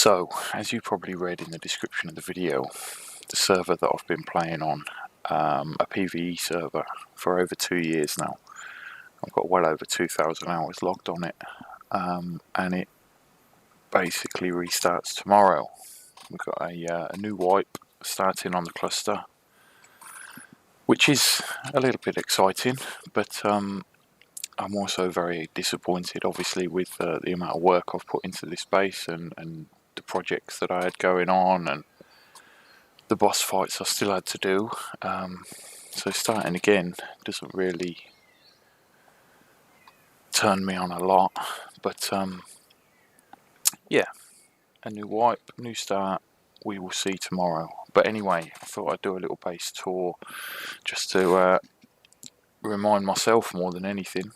So, as you probably read in the description of the video, the server that I've been playing on, a PvE server, for over 2 years now. I've got well over 2,000 hours logged on it, and it basically restarts tomorrow. We've got a new wipe starting on the cluster, which is a little bit exciting, but I'm also very disappointed, obviously, with the amount of work I've put into this base and the projects that I had going on and the boss fights I still had to do. So starting again doesn't really turn me on a lot, but yeah, a new wipe, new start, we will see tomorrow. But anyway, I thought I'd do a little base tour just to remind myself more than anything.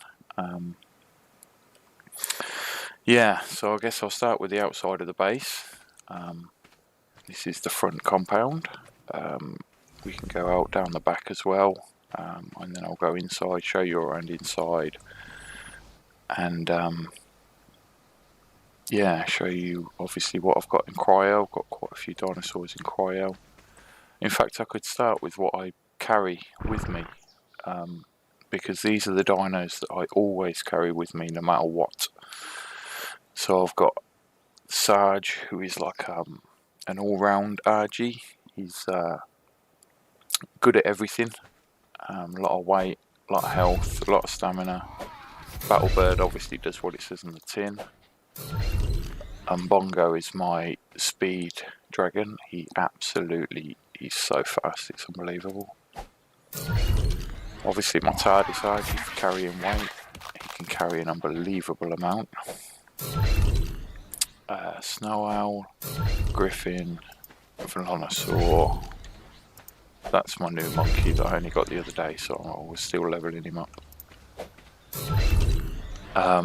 Yeah, so I guess I'll start with the outside of the base. This is the front compound. We can go out down the back as well, and then I'll go inside, show you around inside, and yeah, show you obviously what I've got in cryo. I've got quite a few dinosaurs in cryo. In fact, I could start with what I carry with me, because these are the dinos that I always carry with me no matter what. So I've got Sarge, who is like an all-round Rg. He's good at everything. A lot of weight, a lot of health, a lot of stamina. Battlebird obviously does what it says on the tin. Bongo is my speed dragon. He's so fast, it's unbelievable. Obviously my Tardis Rg for carrying weight. He can carry an unbelievable amount. Snow Owl, Griffin, Velonosaur. That's my new monkey that I only got the other day, so I was still leveling him up. A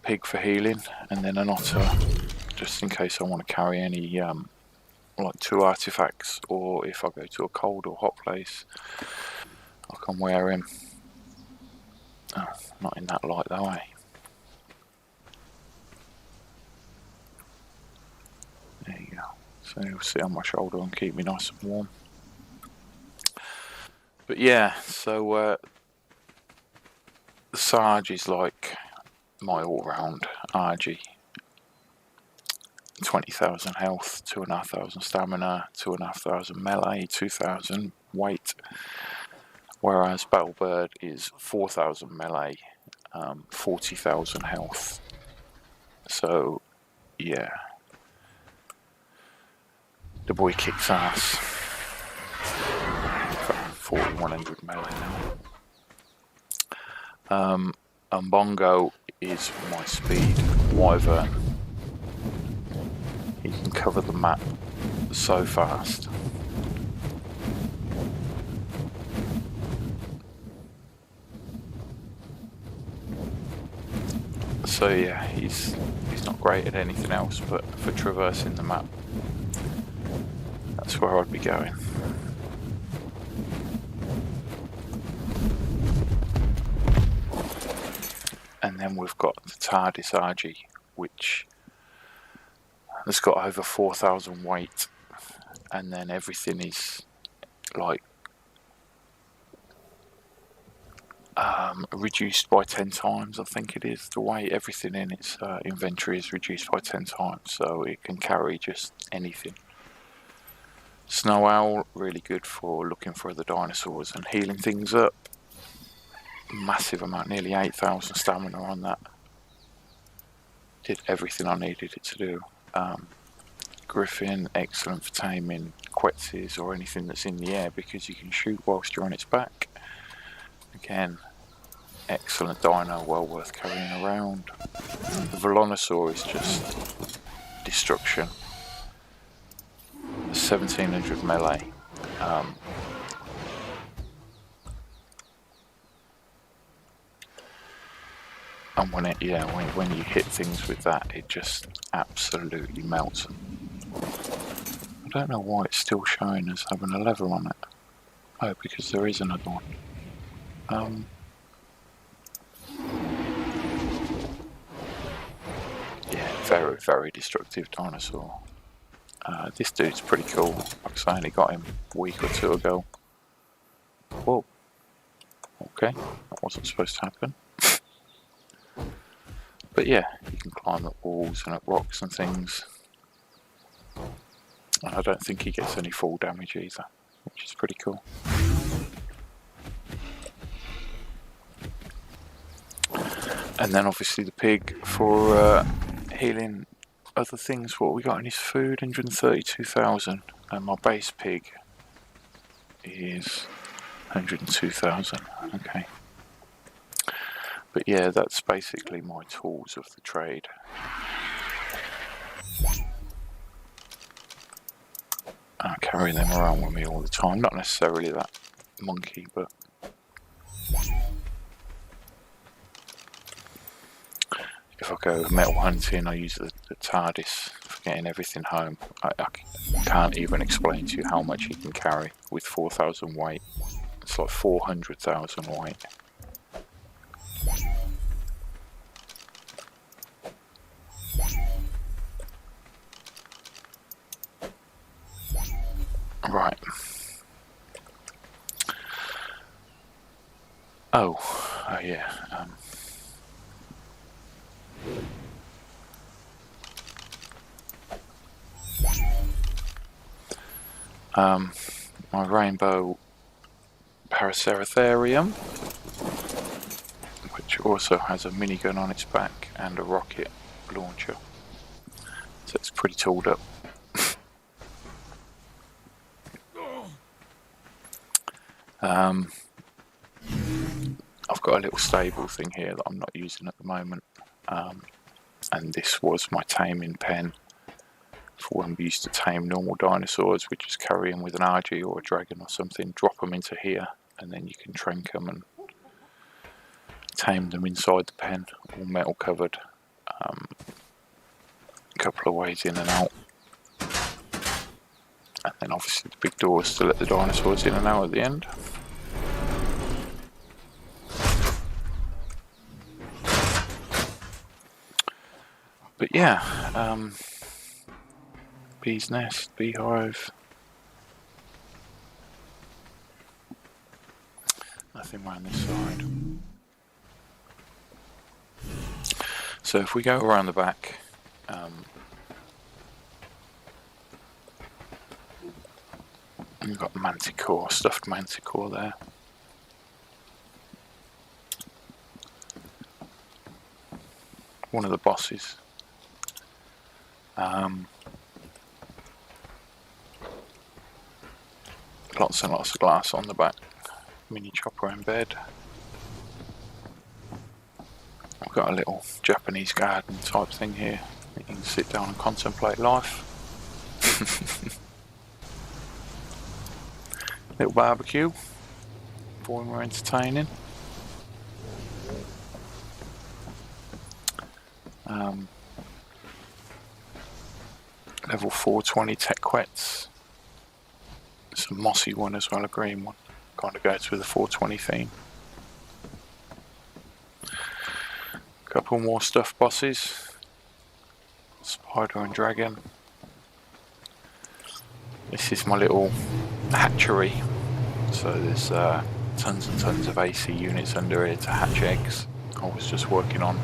pig for healing, and then an otter, just in case I want to carry any like 2 artifacts, or if I go to a cold or hot place, I can wear him. Oh, not in that light though, eh? There you go. So you'll sit on my shoulder and keep me nice and warm. But yeah, so the Sarge is like my all-round Rg. 20,000 health, 2,500 stamina, 2,500 melee, 2,000 weight. Whereas Battlebird is 4,000 melee, 40,000 health. So yeah, the boy kicks ass. 4,100 melee now. And Bongo is my speed wyvern. He can cover the map so fast. So yeah, he's not great at anything else, but for traversing the map, that's where I'd be going. And then we've got the Tardis Rg, which has got over 4,000 weight, and then everything is like reduced by 10 times, I think it is. The weight, everything in its inventory is reduced by 10 times, so it can carry just anything. Snow Owl, really good for looking for other dinosaurs and healing things up. Massive amount, nearly 8,000 stamina on that. Did everything I needed it to do. Griffin, excellent for taming quetzes or anything that's in the air, because you can shoot whilst you're on its back. Again, excellent dino, well worth carrying around. The Velonosaur is just destruction. 1,700 melee. And when you hit things with that, it just absolutely melts them. I don't know why it's still showing as having a level on it. Oh, because there is another one. Yeah, very, very destructive dinosaur. This dude's pretty cool. Like I only got him a week or two ago. Whoa. Okay, that wasn't supposed to happen. But yeah, you can climb up walls and up rocks and things. And I don't think he gets any fall damage either, which is pretty cool. And then obviously the pig for healing other things. What we got in his food, 132,000. And my base pig is 102,000. Okay. But yeah, that's basically my tools of the trade. I carry them around with me all the time. Not necessarily that monkey, but if I go metal hunting, I use the Tardis for getting everything home. I can't even explain to you how much he can carry with 4,000 weight. It's like 400,000 weight. Right. Oh yeah. My rainbow Paraceratherium, which also has a minigun on its back and a rocket launcher. So it's pretty tooled up. I've got a little stable thing here that I'm not using at the moment, and this was my taming pen for when we used to tame normal dinosaurs. We just carry them with an Rg or a dragon or something, drop them into here, and then you can trank them and tame them inside the pen, all metal covered. A couple of ways in and out, and then obviously the big doors to let the dinosaurs in and out at the end. But yeah, bee's nest, beehive. Nothing around this side. So if we go around the back, we've got manticore, stuffed manticore there. One of the bosses. Lots and lots of glass on the back. Mini chopper in bed. I've got a little Japanese garden type thing here. You can sit down and contemplate life. Little barbecue for when we're entertaining. Level 420 tech quets. It's a mossy one as well, a green one. Kind of goes with the 420 theme. Couple more stuffed bosses. Spider and dragon. This is my little hatchery. So there's tons and tons of AC units under here to hatch eggs. I was just working on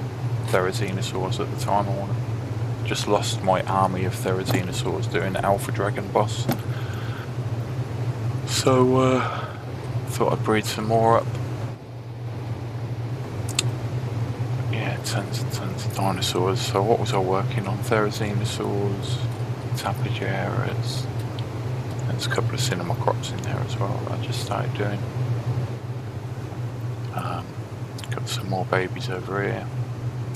Therizinosaurs at the time. I just lost my army of Therizinosaurs doing the Alpha Dragon boss. So thought I'd breed some more up. Yeah, tons and tons of dinosaurs. So what was I working on? Therizinosaurs, Tapigeras. There's a couple of cinema crops in there as well that I just started doing. Got some more babies over here.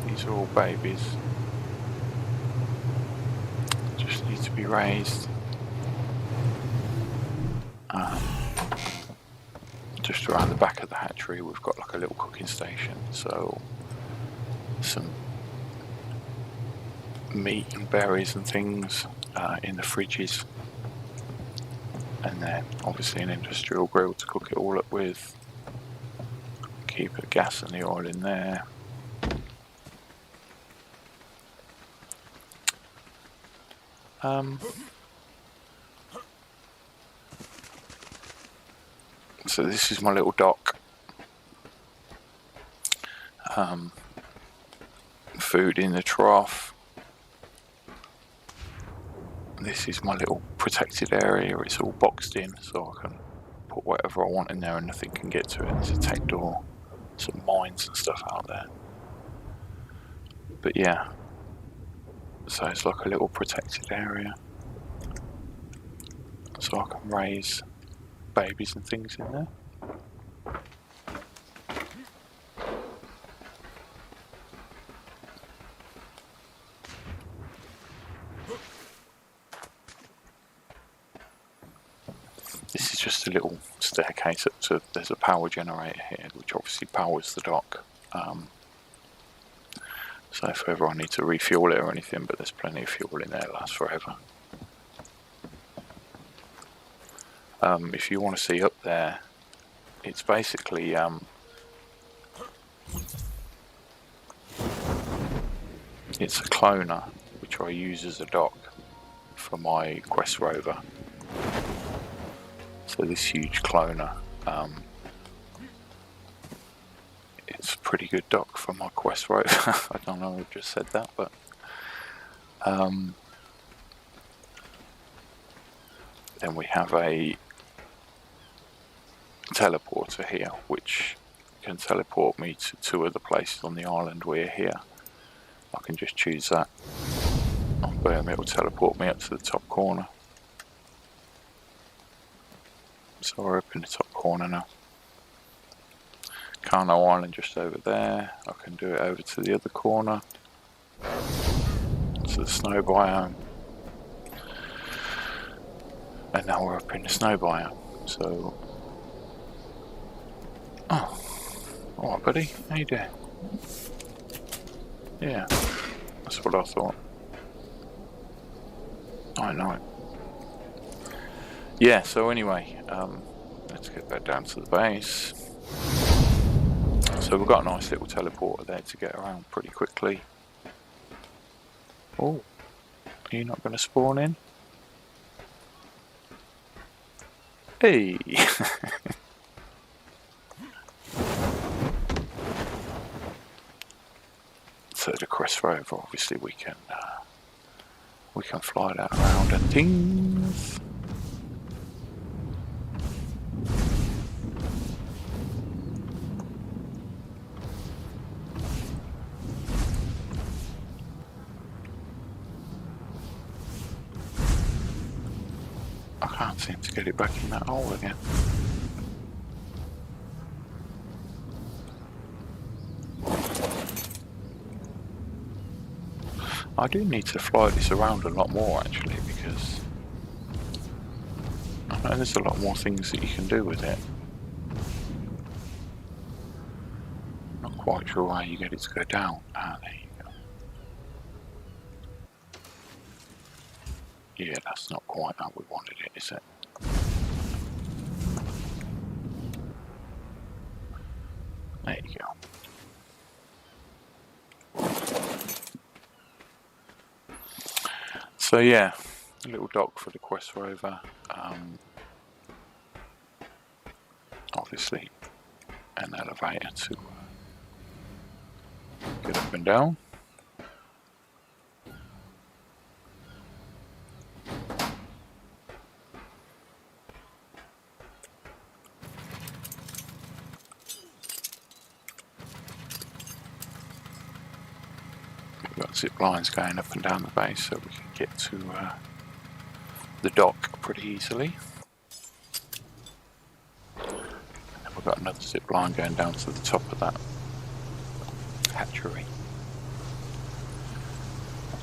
These are all babies. Just need to be raised. Just around the back of the hatchery we've got like a little cooking station, so some meat and berries and things in the fridges, and then obviously an industrial grill to cook it all up with. Keep the gas and the oil in there. So this is my little dock. Food in the trough. This is my little protected area. It's all boxed in, so I can put whatever I want in there and nothing can get to it. There's a tech door, some mines and stuff out there. But yeah, so it's like a little protected area, so I can raise babies and things in there. This is just a little staircase up to, there's a power generator here which obviously powers the dock. So if ever I need to refuel it or anything, but there's plenty of fuel in there, it lasts forever. If you want to see up there, it's basically it's a cloner which I use as a dock for my quest rover. So this huge cloner, it's a pretty good dock for my quest rover. I don't know, I've just said that, but then we have a teleporter here which can teleport me to 2 other places on the island we're here. I can just choose that, and boom, it will teleport me up to the top corner. So we're up in the top corner now. Carno Island just over there. I can do it over to the other corner, to the snow biome. And now we're up in the snow biome. So, oh, alright buddy, how you doing? Yeah, that's what I thought. I know. Yeah, so anyway, let's get back down to the base. So we've got a nice little teleporter there to get around pretty quickly. Oh, are you not going to spawn in? Hey! So the quest rover, obviously we can fly that around and things. I can't seem to get it back in that hole again. I do need to fly this around a lot more actually, because I know there's a lot more things that you can do with it. Not quite sure how you get it to go down. Ah, there you go. Yeah, that's not quite how we wanted it, is it? There you go. So yeah, a little dock for the quest rover. Obviously an elevator to get up and down. We've got zip lines going up and down the base so we can get to the dock pretty easily. And we've got another zip line going down to the top of that hatchery.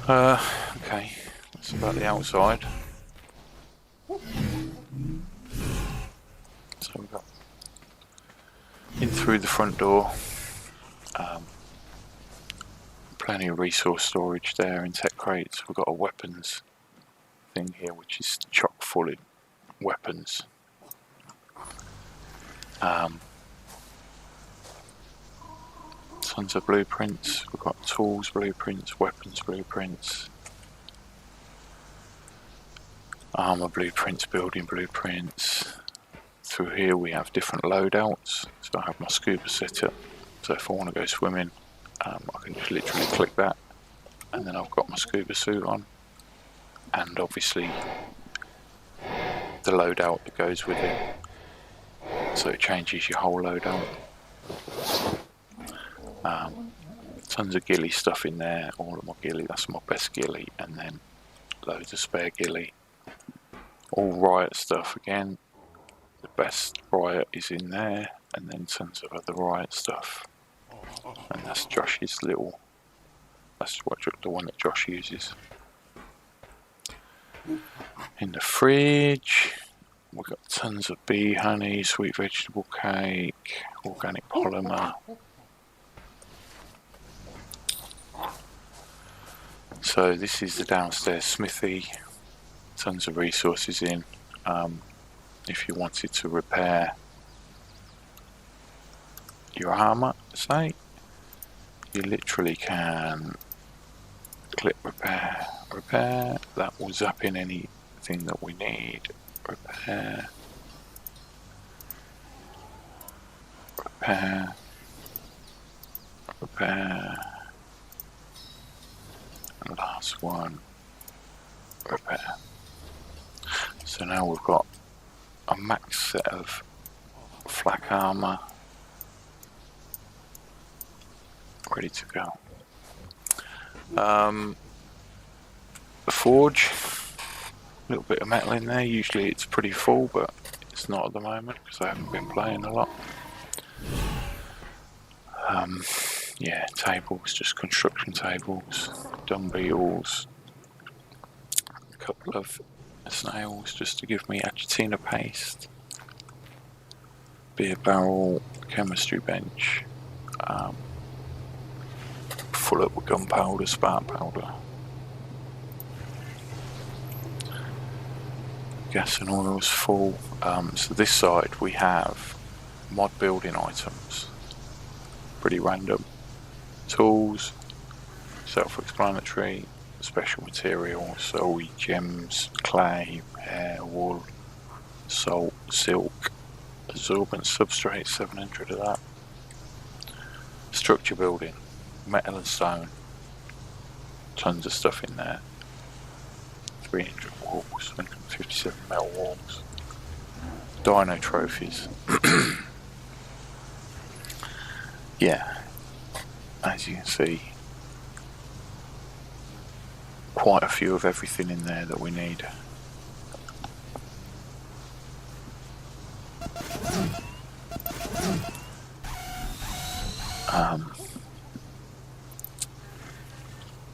Okay, that's about the outside. So we've got in through the front door. Plenty of resource storage there in tech crates. We've got a weapons thing here which is chock full of weapons. Tons of blueprints. We've got tools blueprints, weapons blueprints. Armor blueprints, building blueprints. Through here we have different loadouts. So I have my scuba set up. So if I want to go swimming, I can just literally click that, and then I've got my scuba suit on, and obviously the loadout that goes with it. So it changes your whole loadout. Tons of ghillie stuff in there. All of my ghillie, that's my best ghillie, and then loads of spare ghillie. All riot stuff again. The best riot is in there, and then tons of other riot stuff. And that's Josh's little. That's the one that Josh uses. In the fridge, we've got tons of bee honey, sweet vegetable cake, organic polymer. So this is the downstairs smithy. Tons of resources in. If you wanted to repair your armor, say, you literally can click repair. That will zap in anything that we need. Repair. And last one, repair. So now we've got a max set of flak armor ready to go. The forge, a little bit of metal in there. Usually it's pretty full, but it's not at the moment because I haven't been playing a lot. Yeah, tables, just construction tables, dung beetles, a couple of snails just to give me agitina paste, beer barrel, chemistry bench, full up with gunpowder, spark powder, gas and oil's full. So this side we have mod building items, pretty random, tools, self-explanatory, special materials, so gems, clay, hair, wool, salt, silk, absorbent substrate, 700 of that. Structure building, metal and stone, tons of stuff in there. 300 walls, 157 metal walls. Dino trophies. Yeah, as you can see, quite a few of everything in there that we need.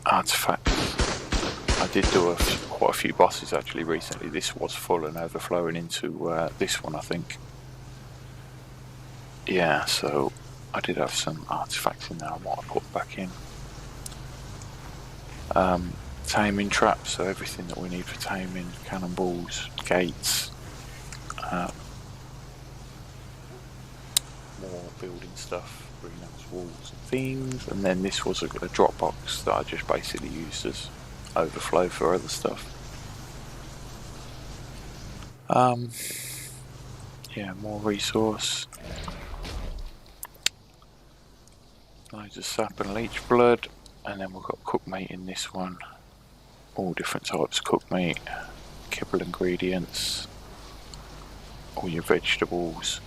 Artifacts. I did do quite a few bosses actually recently. This was full and overflowing into this one, I think. Yeah, so I did have some artifacts in there I might have put back in. Taming Traps, so everything that we need for taming, cannonballs, gates, more building stuff, greenhouse walls and things, and then this was a drop box that I just basically used as overflow for other stuff. Yeah, more resource. Loads of sap and leech blood, and then we've got cooked meat in this one. All different types of cooked meat, kibble ingredients, all your vegetables,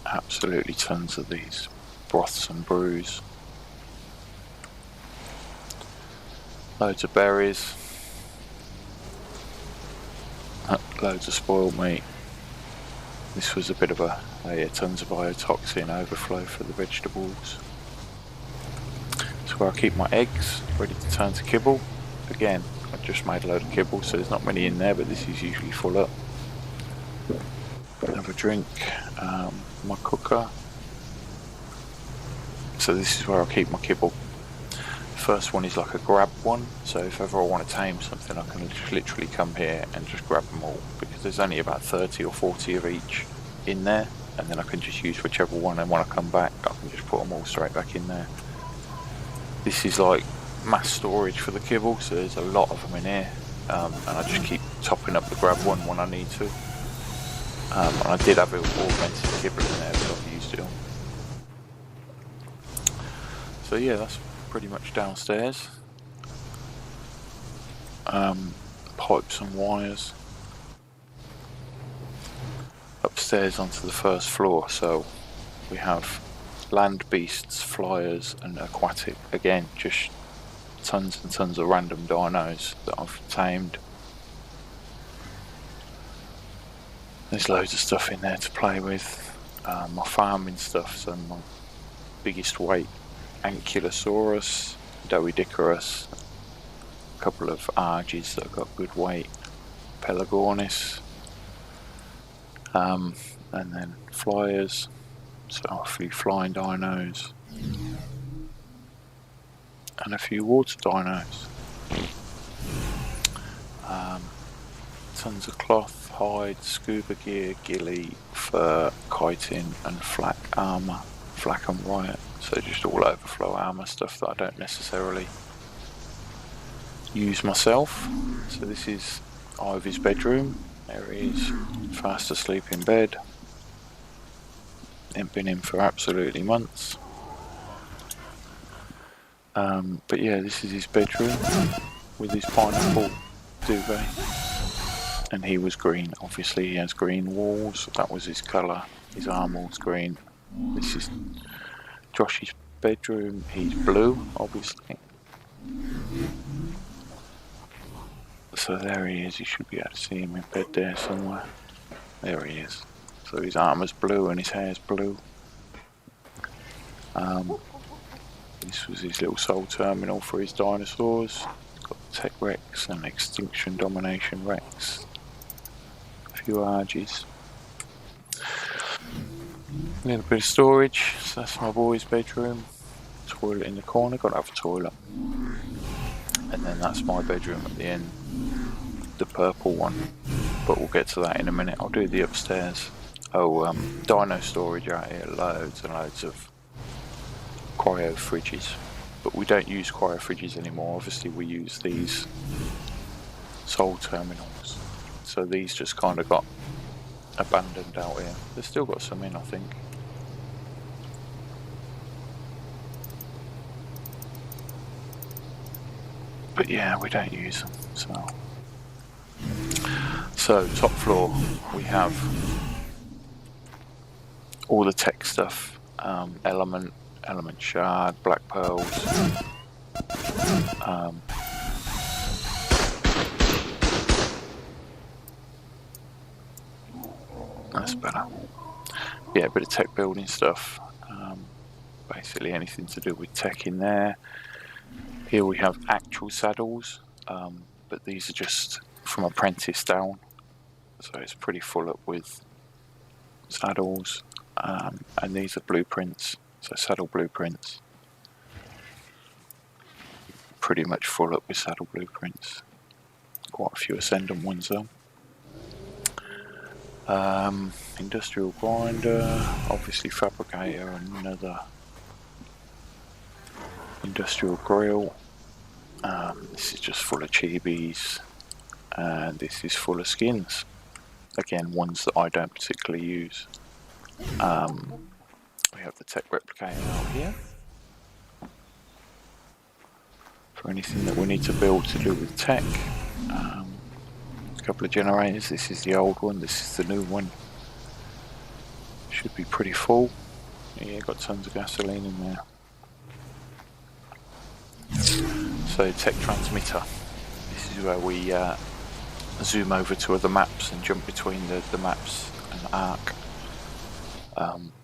absolutely tons of these broths and brews, loads of berries, loads of spoiled meat. This was a bit of tons of biotoxin overflow for the vegetables. That's where I keep my eggs ready to turn to kibble. Again, I just made a load of kibble, so there's not many in there, but this is usually full up. Have a drink, my cooker. So this is where I keep my kibble. First one is like a grab one, so if ever I want to tame something I can just literally come here and just grab them all, because there's only about 30 or 40 of each in there, and then I can just use whichever one, and when I come back I can just put them all straight back in there. This is like mass storage for the kibble, so there's a lot of them in here, and I just keep topping up the grab one when I need to. And I did have an augmented kibble in there, but I've used it all. So yeah, that's pretty much downstairs. Pipes and wires. Upstairs onto the first floor, so we have land beasts, flyers and aquatic. Again, just tons and tons of random dinos that I've tamed. There's loads of stuff in there to play with. My farming stuff, so my biggest weight, Ankylosaurus, Doedicarus, a couple of Rgs that have got good weight, Pelagornis, and then flyers, so a few flying dinos, and a few water dinos. Tons of cloth, hide, scuba gear, ghillie, fur, chitin and flak armour, flak and riot, so just all overflow armour stuff that I don't necessarily use myself. So this is Ivy's bedroom. There he is, fast asleep in bed. Ain't been in for absolutely months. But yeah, this is his bedroom with his pineapple duvet. And he was green, obviously he has green walls, that was his colour, his armour was green. This is Josh's bedroom, he's blue, obviously. So there he is, you should be able to see him in bed there somewhere. There he is. So his armour's blue and his hair's blue. This was his little soul terminal for his dinosaurs. He's got Tech Rex and Extinction Domination Rex. A few Rgs. A little bit of storage, so that's my boy's bedroom. Toilet in the corner, gotta have a toilet. And then that's my bedroom at the end, the purple one. But we'll get to that in a minute. I'll do the upstairs. Oh, dino storage out here, loads and loads of cryo fridges. But we don't use cryo fridges anymore, obviously we use these soul terminals. So these just kind of got abandoned out here. They've still got some in, I think. But yeah, we don't use them, so top floor we have all the tech stuff, element shard, black pearls, that's better. Yeah, a bit of tech building stuff, basically anything to do with tech in there. Here we have actual saddles, but these are just from apprentice down, so it's pretty full up with saddles, and these are blueprints, so saddle blueprints. Pretty much full up with saddle blueprints. Quite a few Ascendant ones though. Industrial grinder, obviously fabricator, another industrial grill. This is just full of chibis, and this is full of skins. Again, ones that I don't particularly use. We have the tech replicator out here for anything that we need to build to do with tech. A couple of generators. This is the old one, this is the new one. Should be pretty full. Yeah, got tons of gasoline in there. So tech transmitter. This is where we zoom over to other maps and jump between the maps and the arc.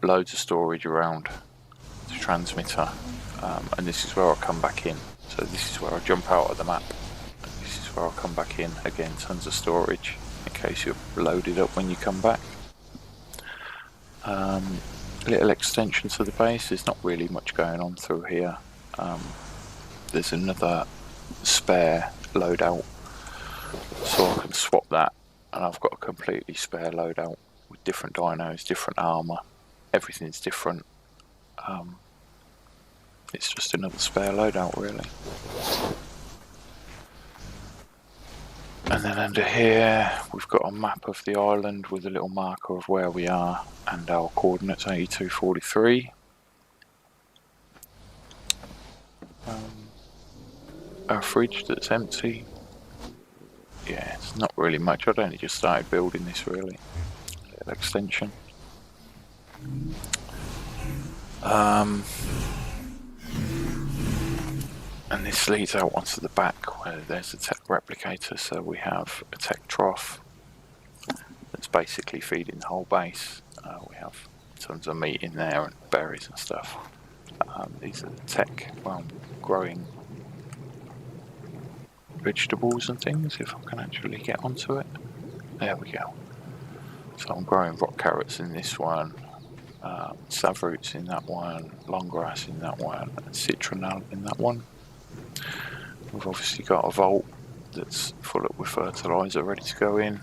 Loads of storage around the transmitter, and this is where I come back in. So this is where I jump out of the map, and this is where I come back in. Again, tons of storage in case you're loaded up when you come back. Little extension to the base. There's not really much going on through here. There's another spare loadout, so I can swap that, and I've got a completely spare loadout with different dinos, different armour, everything's different. It's just another spare loadout really. And then under here we've got a map of the island with a little marker of where we are and our coordinates 8243. A fridge that's empty. Yeah, it's not really much. I'd only just started building this really. A little extension. And this leads out onto the back where there's a tech replicator, so we have a tech trough that's basically feeding the whole base. We have tons of meat in there and berries and stuff. These are the tech, well, growing vegetables and things, if I can actually get onto it. There we go. So I'm growing rock carrots in this one, savroots in that one, long grass in that one, and citronelle in that one. We've obviously got a vault that's full up with fertiliser ready to go in.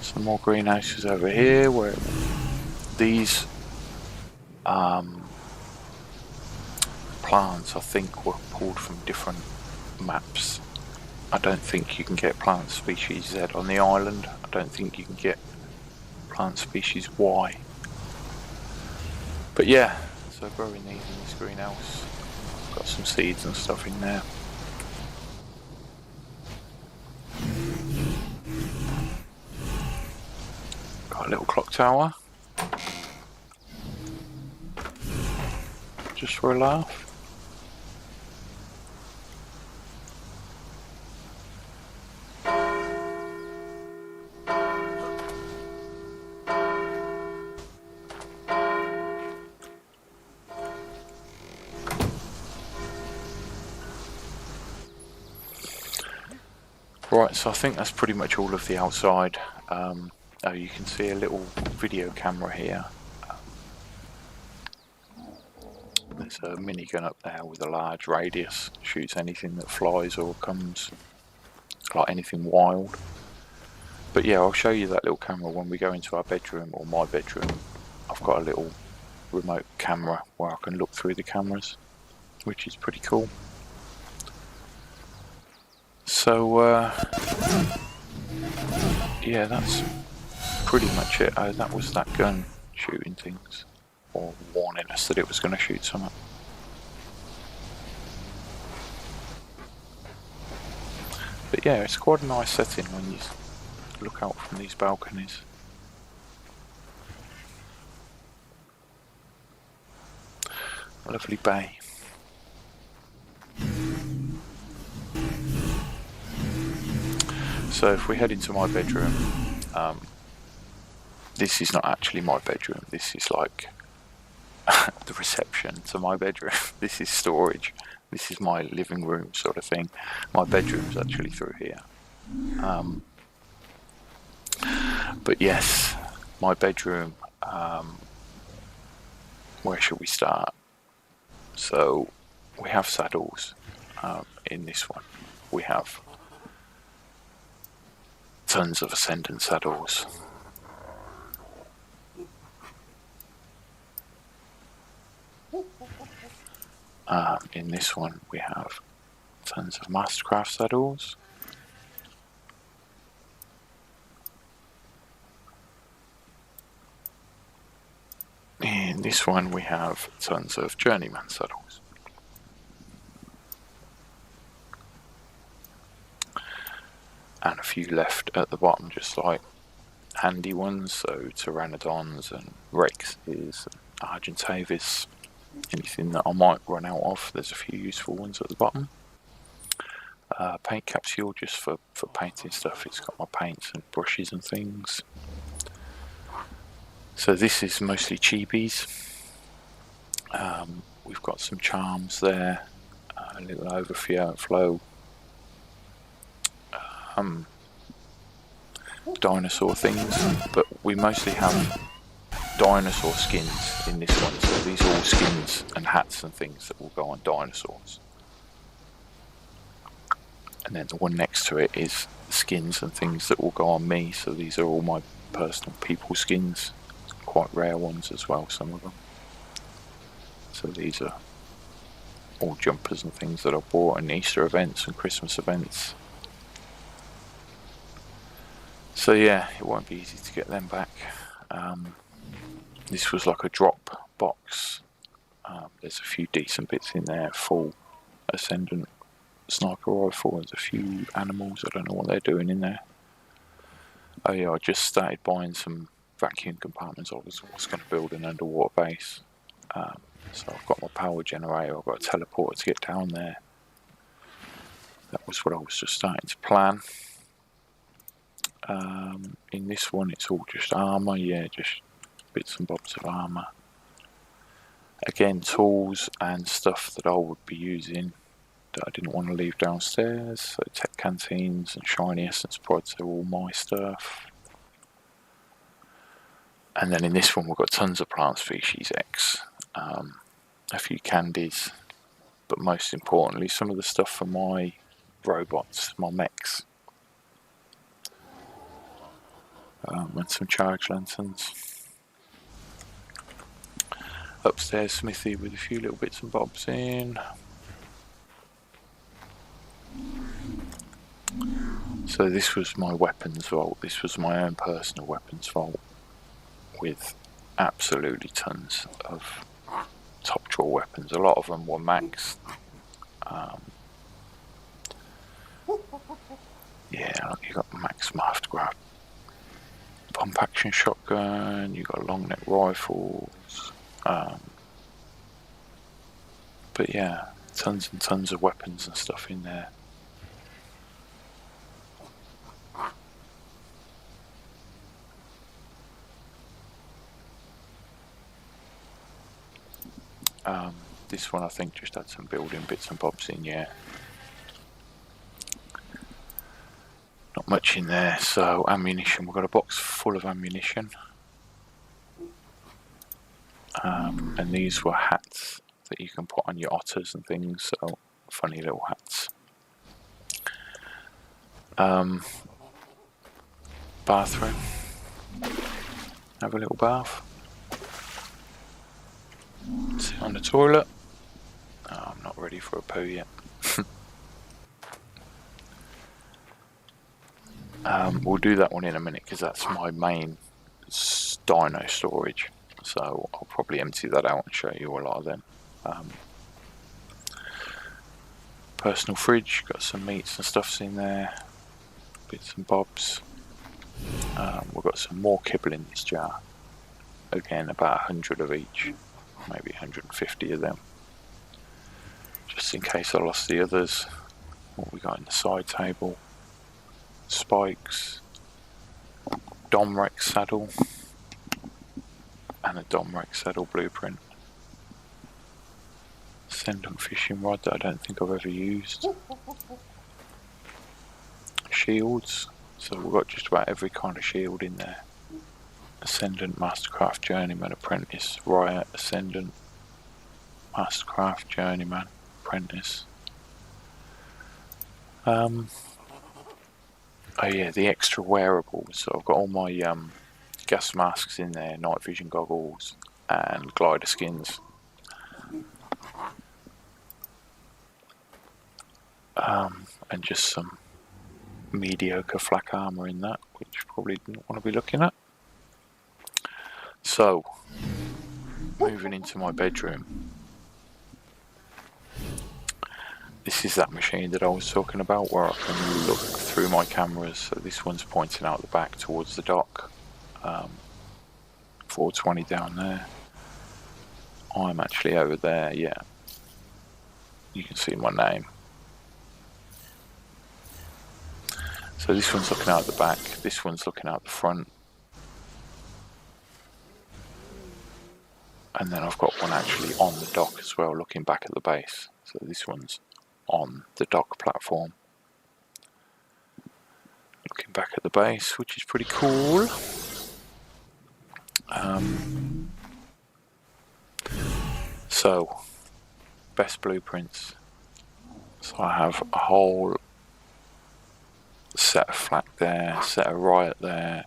Some more greenhouses over here where these plants I think were pulled from different maps. I don't think you can get plant species Z on the island. I don't think you can get plant species Y. But yeah, so growing these in this greenhouse. Got some seeds and stuff in there. Got a little clock tower. Just for a laugh. Right, so I think that's pretty much all of the outside. Oh, you can see a little video camera here. There's a minigun up there with a large radius, shoots anything that flies or comes, like anything wild. But yeah, I'll show you that little camera when we go into our bedroom, or my bedroom. I've got a little remote camera where I can look through the cameras, which is pretty cool. So yeah, that's pretty much it. That was that gun shooting things, or warning us that it was going to shoot something. But yeah, it's quite a nice setting when you look out from these balconies. A lovely bay. So if we head into my bedroom, this is not actually my bedroom, this is like the reception to my bedroom. This is storage, this is my living room sort of thing. My bedroom's actually through here. But yes, my bedroom, where should we start? So we have saddles in this one. We have tons of ascendant saddles. In this one we have tons of mastercraft saddles. In this one we have tons of journeyman saddles. And a few left at the bottom, just like handy ones, so pteranodons and rexes and argentavis, anything that I might run out of. There's a few useful ones at the bottom. Paint capsule just for painting stuff. It's got my paints and brushes and things. So this is mostly chibis. We've got some charms there, a little overflow. Dinosaur things, but we mostly have dinosaur skins in this one, so these are all skins and hats and things that will go on dinosaurs. And then the one next to it is skins and things that will go on me, so these are all my personal people skins, quite rare ones as well, some of them. So these are all jumpers and things that I bought in Easter events and Christmas events. So yeah, it won't be easy to get them back. This was like a drop box. There's a few decent bits in there. Full Ascendant sniper rifle. There's a few animals. I don't know what they're doing in there. Oh yeah, I just started buying some vacuum compartments. I was going to build an underwater base. So I've got my power generator. I've got a teleporter to get down there. That was what I was just starting to plan. In this one it's all just armour, yeah, just bits and bobs of armour. Again, tools and stuff that I would be using that I didn't want to leave downstairs. So tech canteens and shiny essence pods are all my stuff. And then in this one we've got tons of plant species X, a few candies, but most importantly some of the stuff for my robots, my mechs. And some charge lanterns. Upstairs smithy with a few little bits and bobs in. So this was my weapons vault. This was my own personal weapons vault with absolutely tons of top drawer weapons. A lot of them were maxed. Yeah, look, you got max maft grab, pump action shotgun, you got long neck rifles, but yeah, tons and tons of weapons and stuff in there. This one I think just had some building bits and bobs in, yeah. Not much in there. So ammunition, we've got a box full of ammunition. And these were hats that you can put on your otters and things, so funny little hats. Bathroom. Have a little bath. Sit on the toilet. Oh, I'm not ready for a poo yet. We'll do that one in a minute because that's my main dino storage. So I'll probably empty that out and show you a lot of them. Personal fridge, got some meats and stuffs in there. Bits and bobs. We've got some more kibble in this jar. Again, about 100 of each. Maybe 150 of them. Just in case I lost the others. What we got in the side table. Spikes. Domrex saddle. And a Domrex saddle blueprint. Ascendant fishing rod that I don't think I've ever used. Shields. So we've got just about every kind of shield in there. Ascendant, Mastercraft, Journeyman, Apprentice, Riot, Ascendant, Mastercraft, Journeyman, Apprentice. Oh yeah, the extra wearables. So I've got all my gas masks in there, night vision goggles, and glider skins. And just some mediocre flak armour in that, which you probably didn't want to be looking at. So, moving into my bedroom. This is that machine that I was talking about where I can look through my cameras. So this one's pointing out the back towards the dock. 420 down there. I'm actually over there, yeah. You can see my name. So this one's looking out the back, this one's looking out the front. And then I've got one actually on the dock as well, looking back at the base. So this one's on the dock platform. Looking back at the base, which is pretty cool. So, best blueprints. So I have a whole set of flak there, set of riot there,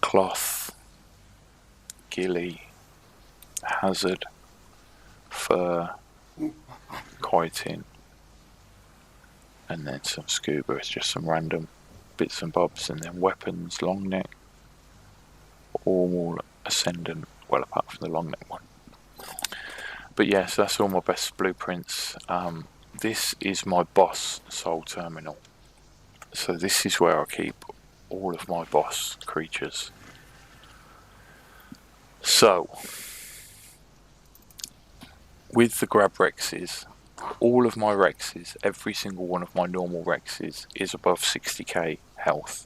cloth, ghillie, hazard, fur, chitin, and then some scuba. It's just some random bits and bobs, and then weapons, long neck, all ascendant, well apart from the long neck one. But yeah, so that's all my best blueprints. This is my boss soul terminal. So this is where I keep all of my boss creatures. So, with the grab Rexes, all of my Rexes, every single one of my normal Rexes is above 60k health.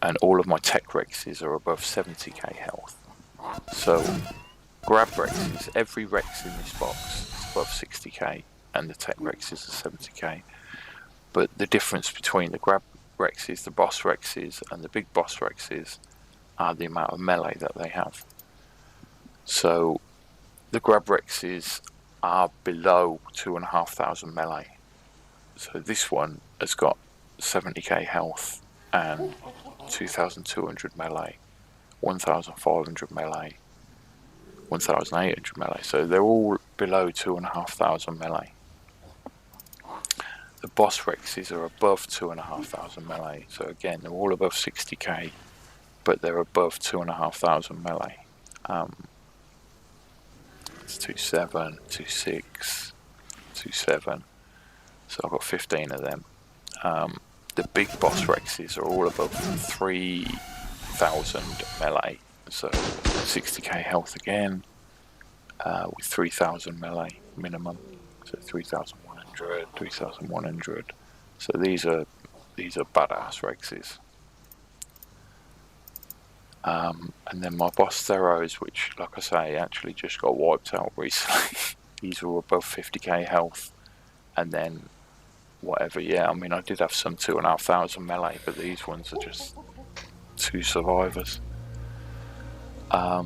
And all of my tech Rexes are above 70k health. So, grab Rexes, every Rex in this box is above 60k, and the tech Rexes are 70k. But the difference between the grab Rexes, the boss Rexes, and the big boss Rexes are the amount of melee that they have. So the grab Rexes are below 2,500 melee. So this one has got 70k health and 2,200 melee, 1,500 melee, 1,800 melee. So they're all below 2,500 melee. The boss Rexes are above 2,500 melee. So again, they're all above 60k, but they're above 2,500 melee. It's 2.7, 2.6, 2.7. So I've got 15 of them. The big boss Rexes are all above 3,000 melee. So 60k health again, with 3,000 melee minimum. So 3,100, 3,100. So these are badass Rexes. And then my boss Theros, which, like I say, actually just got wiped out recently. These were above 50k health, and then whatever. Yeah, I mean, I did have some 2,500 melee, but these ones are just two survivors. I've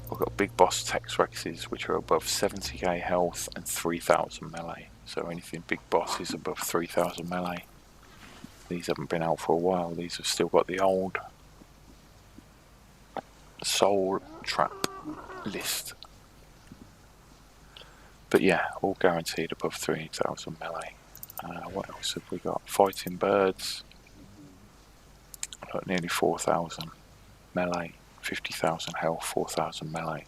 got big boss Tex Rexes, which are above 70k health and 3,000 melee. So anything big boss is above 3,000 melee. These haven't been out for a while. These have still got the old soul trap list. But yeah, all guaranteed above 3,000 melee. What else have we got? Fighting birds. I've got nearly 4,000 melee, 50,000 health, 4,000 melee.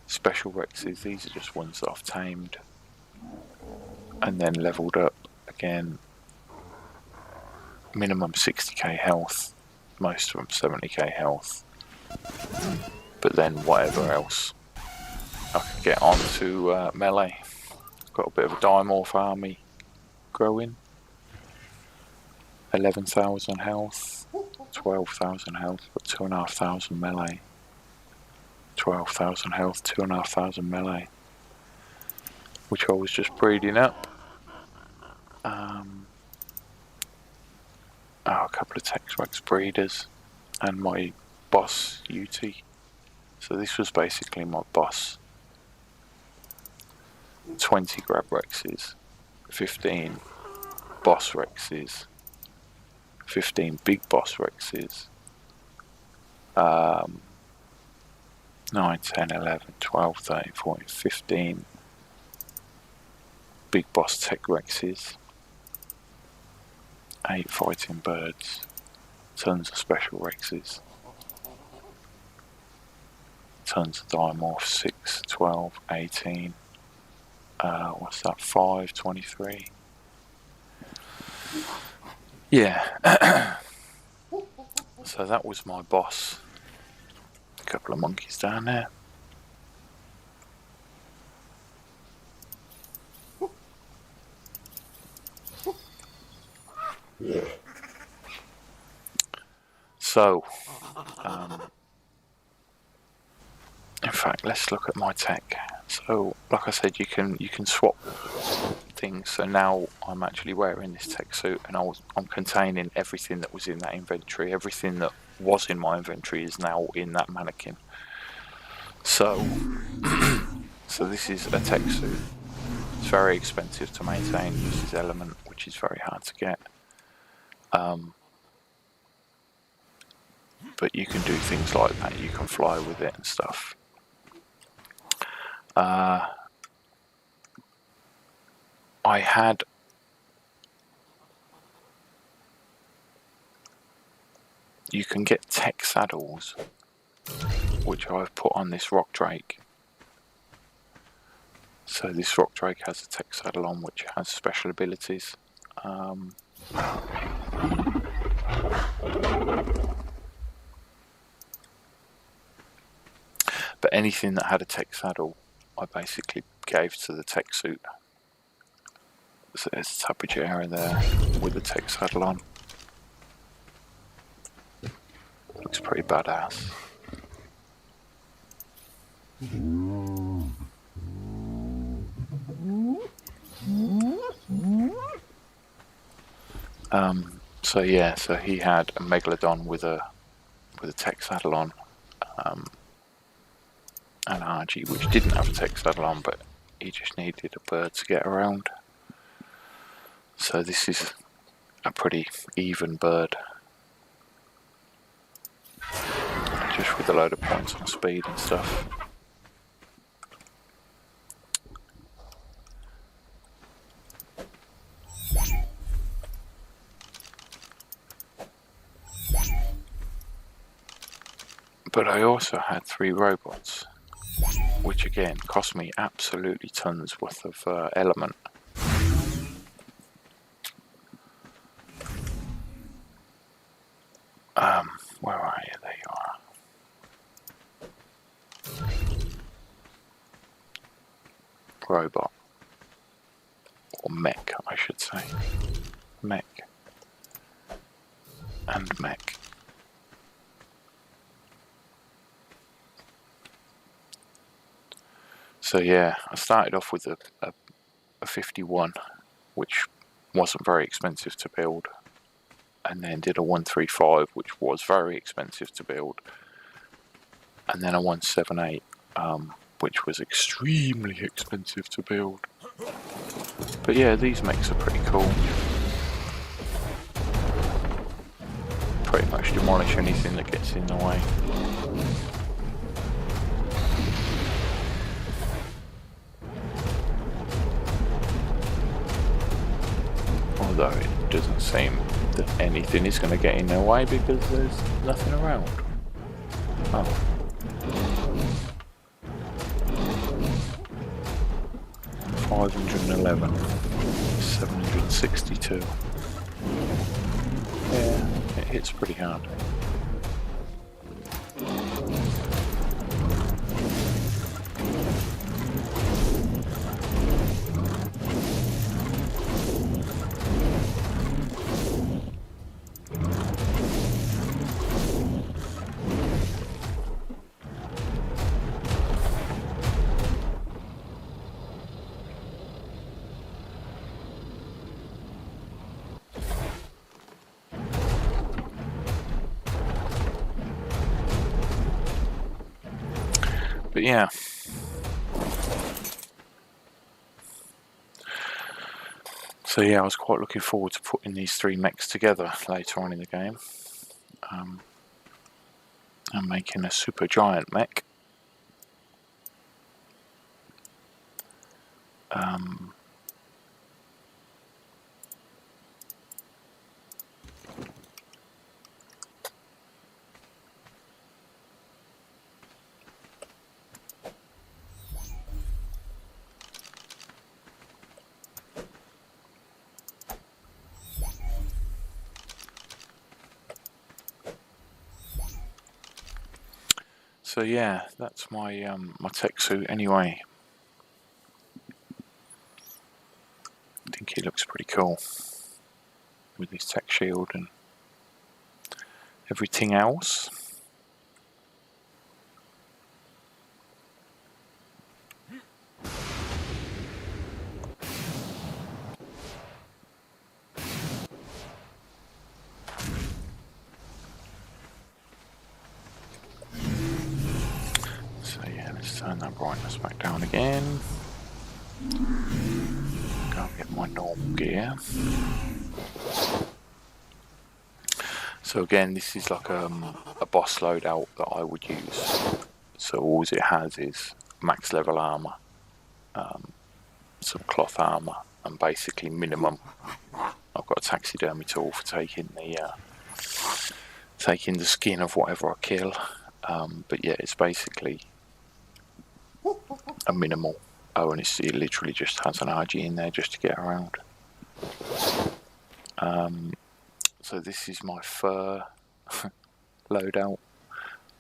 Special Rexes, these are just ones that I've tamed and then leveled up again. Minimum 60k health, most of them 70k health, but then whatever else I can get onto melee. Got a bit of a Dimorph army growing. 11,000 health, 12,000 health, but 2,500 melee. 12,000 health, 2,500 melee, which I was just breeding up. A couple of Tex-Rex breeders and my boss UT. So this was basically my boss. 20 grab Rexes, 15 boss Rexes, 15 big boss Rexes, 9, 10, 11, 12, 13, 14, 15 big boss Tech Rexes, 8 fighting birds, tons of special Rexes, tons of Dimorphs, 6, 12, 18, what's that, 5, 23. Yeah. So that was my boss. A couple of monkeys down there. So, in fact, let's look at my tech. So, like I said, you can swap things. So now I'm actually wearing this tech suit, and I'm containing everything that was in that inventory. Everything that was in my inventory is now in that mannequin. So, so this is a tech suit. It's very expensive to maintain. This is element, which is very hard to get. but you can do things like that. You can fly with it and stuff. You can get tech saddles, which I've put on this rock drake. So this rock drake has a tech saddle on, which has special abilities. But anything that had a tech saddle, I basically gave to the tech suit. So there's a Tapejara there with the tech saddle on. Looks pretty badass. So yeah, so he had a Megalodon with a tech saddle on, an Rg which didn't have a tech saddle on, but he just needed a bird to get around. So this is a pretty even bird, just with a load of points on speed and stuff. But I also had 3 robots, which again cost me absolutely tons worth of element. Where are you? There you are. Robot. Or mech, I should say. Mech. And mech. So yeah, I started off with a 51, which wasn't very expensive to build, and then did a 135, which was very expensive to build, and then a 178, which was extremely expensive to build. But yeah, these mechs are pretty cool. Pretty much demolish anything that gets in the way. Although it doesn't seem that anything is going to get in their way because there's nothing around. Oh. $511, 762. Yeah, it hits pretty hard. But yeah, so yeah, I was quite looking forward to putting these 3 mechs together later on in the game, and making a super giant mech. So yeah, that's my my tech suit anyway. I think he looks pretty cool with his tech shield and everything else. Turn that brightness back down again. Go and get my normal gear. So again, this is like a boss loadout that I would use. So all it has is max level armor, some cloth armor, and basically minimum. I've got a taxidermy tool for taking the skin of whatever I kill. But yeah, it's basically a minimal. Oh, and it literally just has an RG in there just to get around. So this is my fur loadout,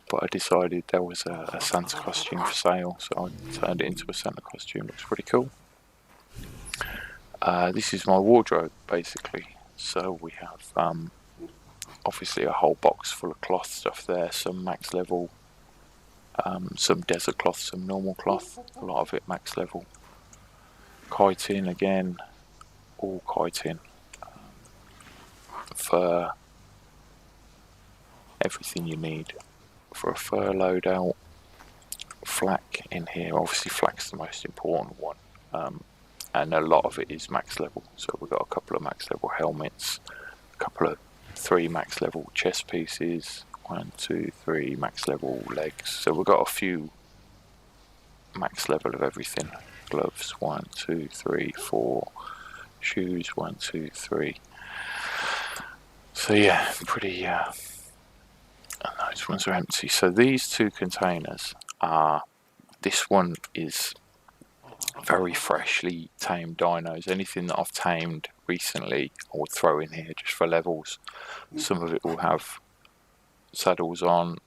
but I decided there was a Santa costume for sale, so I turned it into a Santa costume. Looks pretty cool. This is my wardrobe, basically. So we have obviously a whole box full of cloth stuff there, some max level, some desert cloth, some normal cloth, a lot of it max level. Chitin again, all chitin. Fur, everything you need for a fur loadout. Flak in here, obviously flak's the most important one, and a lot of it is max level. So we've got a couple of max level helmets, a couple of 3 max level chest pieces, 1, 2, 3 max level legs. So we've got a few max level of everything. Gloves, 1, 2, 3, 4. Shoes, 1, 2, 3. So yeah, pretty. And those ones are empty. So these 2 containers are. This one is very freshly tamed dinos. Anything that I've tamed recently, I would throw in here just for levels. Some of it will have saddles on.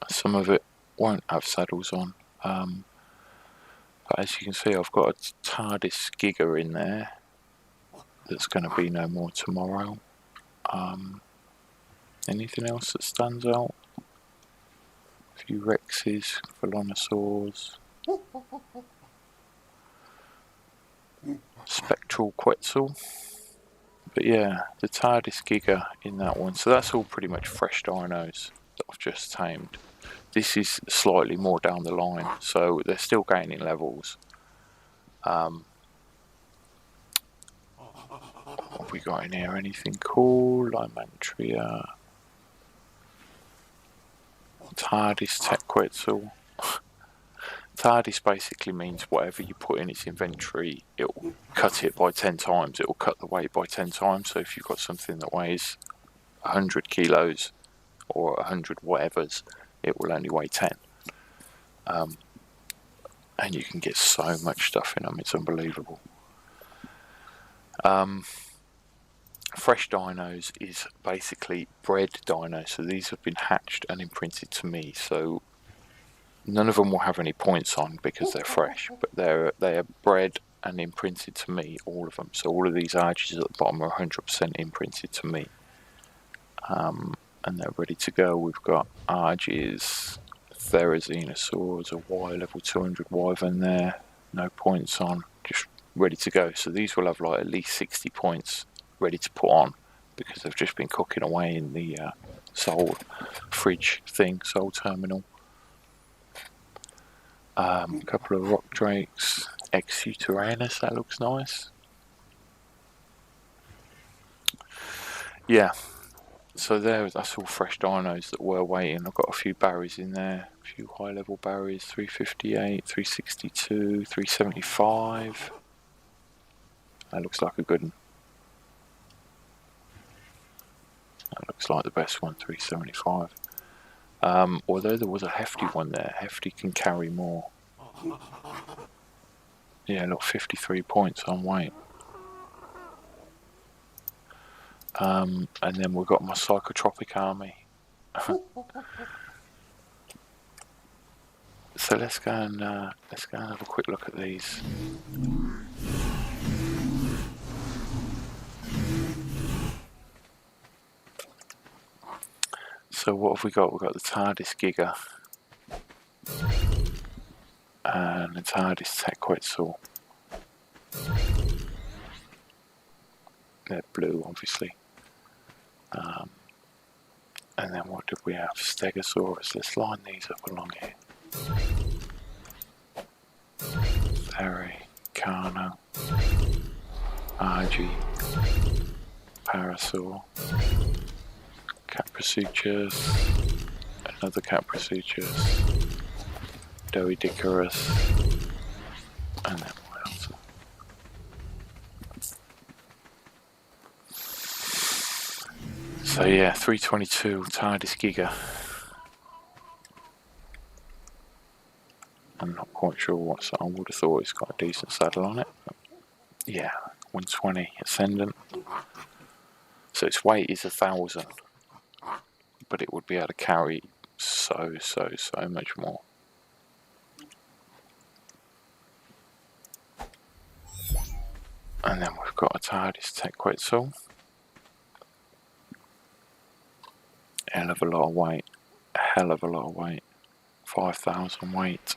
Some of it won't have saddles on. But as you can see, I've got a Tardis Rg in there. That's going to be no more tomorrow. Anything else that stands out? A few Rexes, Velonosaurs. Spectral Quetzal. But yeah, the Tardis Rg in that one. So that's all pretty much fresh dinos that I've just tamed. This is slightly more down the line, so they're still gaining levels. What have we got in here? Anything cool? Limantria. Tardis Tech Quetzal. Tardis basically means whatever you put in its inventory, it will cut it by 10 times. It will cut the weight by 10 times. So if you've got something that weighs 100 kilos or 100 whatevers, it will only weigh 10. And you can get so much stuff in them, it's unbelievable. Fresh dinos is basically bred dinos, so these have been hatched and imprinted to me, so none of them will have any points on because they're fresh, but they are bred and imprinted to me, all of them. So all of these arches at the bottom are 100% imprinted to me, and they're ready to go. We've got arches, Therizinosaurs, a Y level 200 wyvern there, no points on, just ready to go. So these will have like at least 60 points ready to put on because they've just been cooking away in the soul fridge thing, soul terminal. A couple of rock drakes, Exuteranus, that looks nice. Yeah, so that's all fresh dinos that were waiting. I've got a few barriers in there, a few high level barriers, 358, 362, 375. That looks like a good one. That looks like the best one, 375. Although there was a hefty one there. Hefty can carry more. Yeah, look, 53 points on weight. And then we've got my psychotropic army. So let's go and have a quick look at these. So what have we got? We've got the Tardis Rg and the Tardis Tech Quetzal. They're blue, obviously. And then what did we have? Stegosaurus. Let's line these up along here. Theray, Carno, Rg, Parasaur, Capriceuchus, another Capriceuchus, Doedicarus, and then what else? So yeah, 322 Tardis Giga. I'm not quite sure what, so I would have thought it's got a decent saddle on it. Yeah, 120 Ascendant. So its weight is 1,000, but it would be able to carry so much more. And then we've got a Tardis Tequetzal. Hell of a lot of weight. Hell of a lot of weight. 5,000 weight.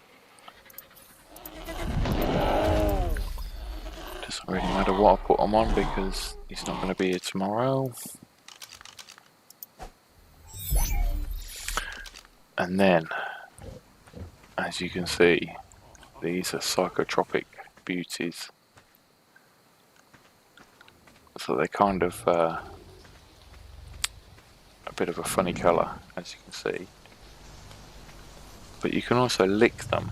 Doesn't really matter what I put him on because he's not going to be here tomorrow. And then, as you can see, these are psychotropic beauties. So they kind of a bit of a funny colour, as you can see. But you can also lick them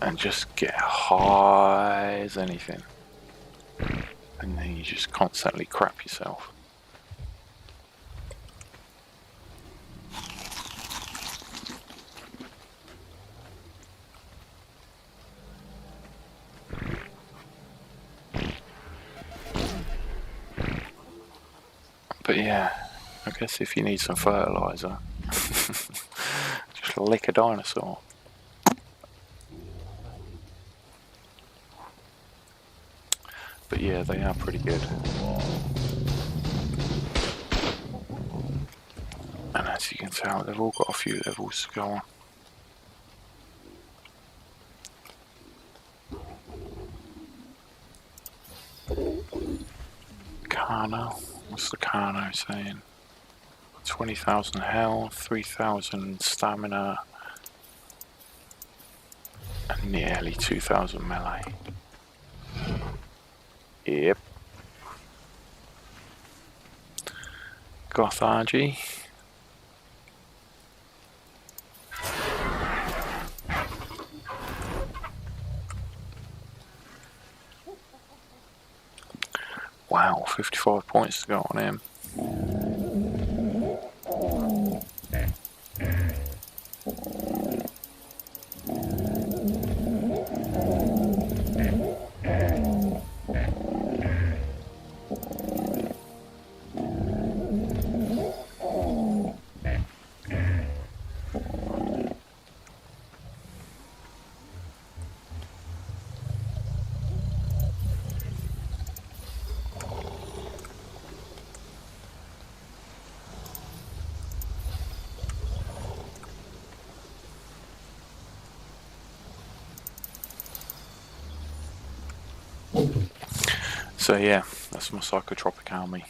and just get high as anything. And then you just constantly crap yourself. But yeah, I guess if you need some fertiliser, just lick a dinosaur. But yeah, they are pretty good. And as you can tell, they've all got a few levels to go on. Carno, what's the Carno saying? 20,000 health, 3,000 stamina, and nearly 2,000 melee. Yep. Goth Rg. Wow, 55 points to go on him. So yeah, that's my psychotropic army,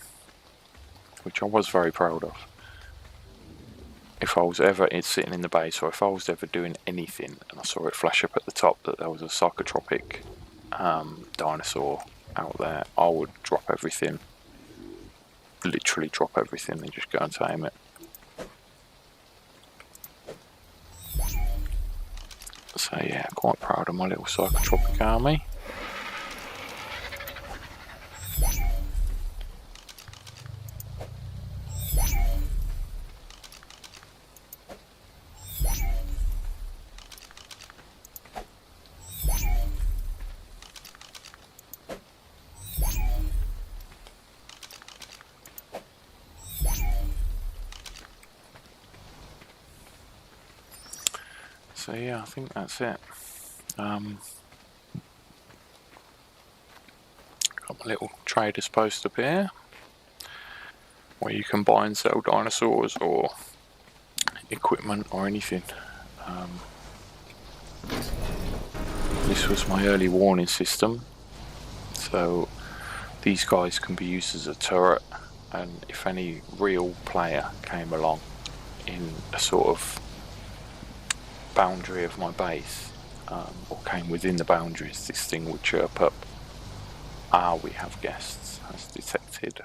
which I was very proud of. If I was ever sitting in the base, or if I was ever doing anything and I saw it flash up at the top that there was a psychotropic dinosaur out there, I would drop everything, literally drop everything and just go and tame it. So yeah, quite proud of my little psychotropic army. So yeah, I think that's it. Got my little trader's post up here, where you can buy and sell dinosaurs or equipment or anything. This was my early warning system, so these guys can be used as a turret, and if any real player came along in a sort of boundary of my base, or came within the boundaries, this thing would chirp up we have guests, has detected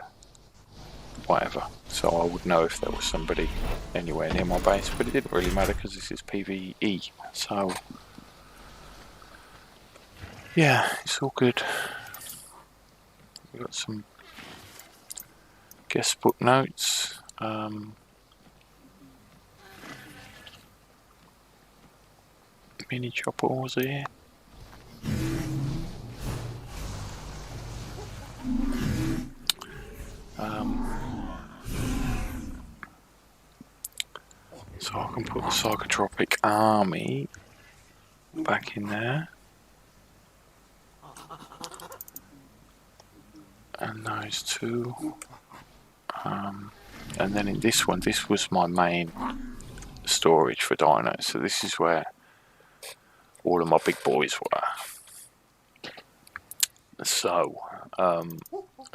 whatever. So I would know if there was somebody anywhere near my base, but it didn't really matter because this is PvE. So yeah, it's all good. We've got some guest book notes. Mini chopper was here. So I can put the Psychotropic army back in there. And those two. And then in this one, this was my main storage for dinos. So this is where all of my big boys were. So, a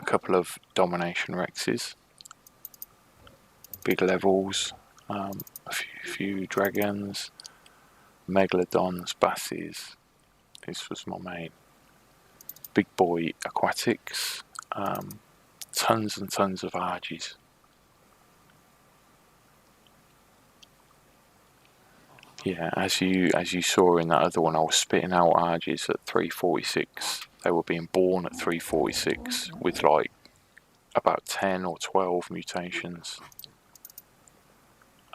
couple of Domination Rexes, big levels, a few dragons, megalodons, basses. This was my main big boy aquatics. Tons and tons of Rgs. Yeah, as you saw in that other one, I was spitting out Rgs at 346. They were being born at 346 with like about 10 or 12 mutations.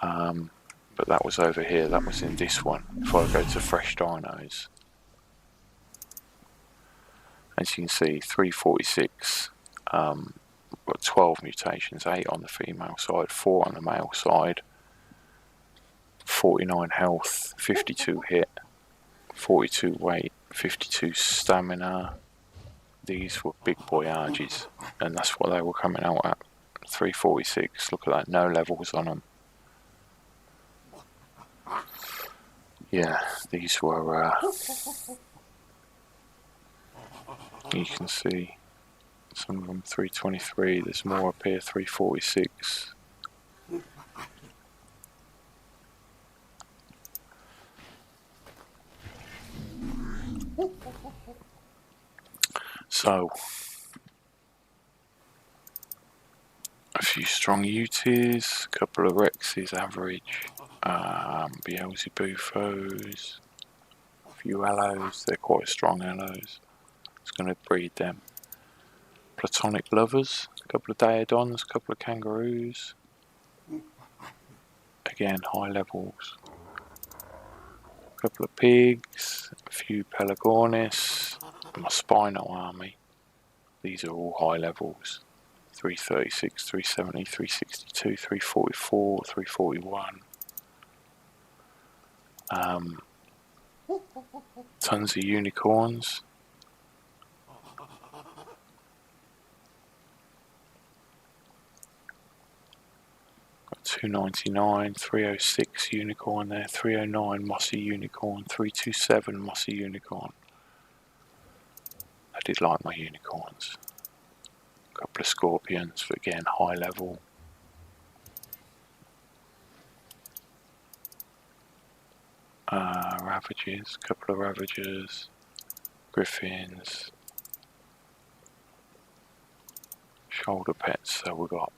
But that was over here, that was in this one. If I go to fresh dinos, as you can see, 346, got 12 mutations, 8 on the female side, 4 on the male side, 49 health, 52 hit, 42 weight, 52 stamina. These were big boy Rgs, and that's what they were coming out at, 346. Look at that, no levels on them. Yeah, these were, you can see some of them 323, there's more up here, 346. So, a few strong Utis, a couple of Rexes average, Beelzebufos, a few Allos, they're quite strong Allos. It's going to breed them. Platonic Lovers, a couple of Daedons, a couple of Kangaroos. Again, high levels. A couple of Pigs, a few Pelagornis, my Spino army. These are all high levels. 336, 370, 362, 344, 341. Tons of unicorns. Got 299, 306 unicorn there, 309 mossy unicorn, 327 mossy unicorn. I did like my unicorns. A couple of scorpions, but again, high level. Ravagers, a couple of Ravagers, Griffins, shoulder pets. So we've got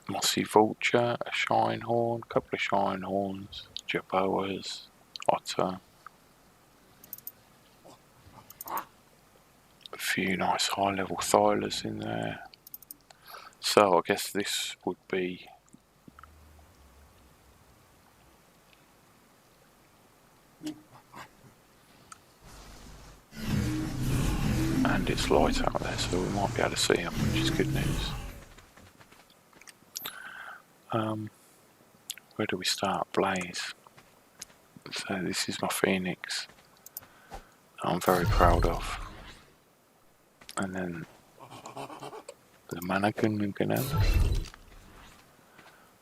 mossy vulture, a shinehorn, a couple of shinehorns, jerboas, otter. A few nice high level thylers in there. So I guess this would be and it's light out there, so we might be able to see them, which is good news. Where do we start? Blaze. So this is my Phoenix I'm very proud of. And then the Mannequin,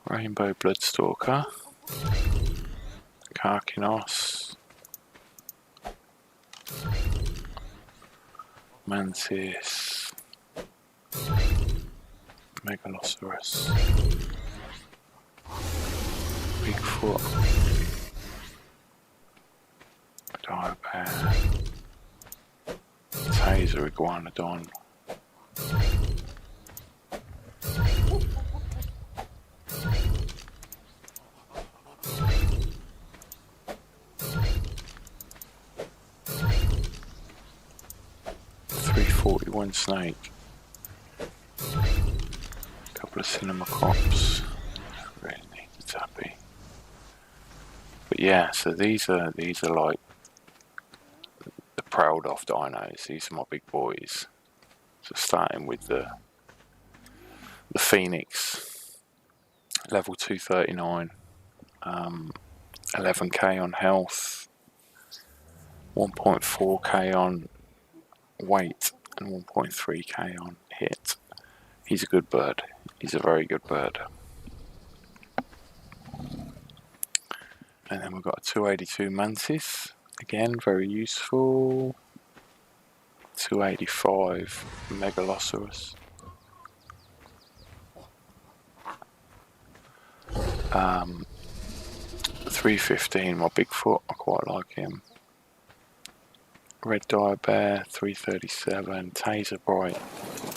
Rainbow Bloodstalker, Karkinos, Mantis, Megalosaurus, Bigfoot, Dire Bear, Taser another iguanodon. $341 snake. Couple of cinema crops. Really need the tappy. But yeah, so these are like the proud of dinos. These are my big boys. So starting with the Phoenix, level 239, 11k on health, 1.4k on weight, and 1.3k on hit. He's a good bird. He's a very good bird. And then we've got a 282 mantis. Again, very useful. 285 megalosaurus. 315 my Bigfoot. I quite like him. Red dire bear. 337 taser bright.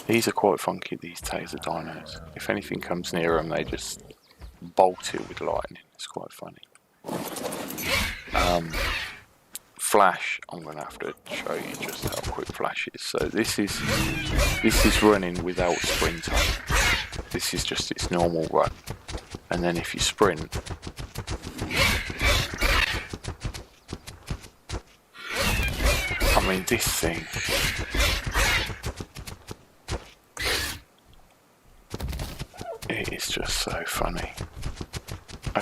These are quite funky, these taser dinos. If anything comes near them, they just bolt it with lightning. It's quite funny. Flash, I'm going to have to show you just how quick Flash is. So this is running without sprint on. This is just its normal run. And then if you sprint, I mean this thing, it is just so funny. I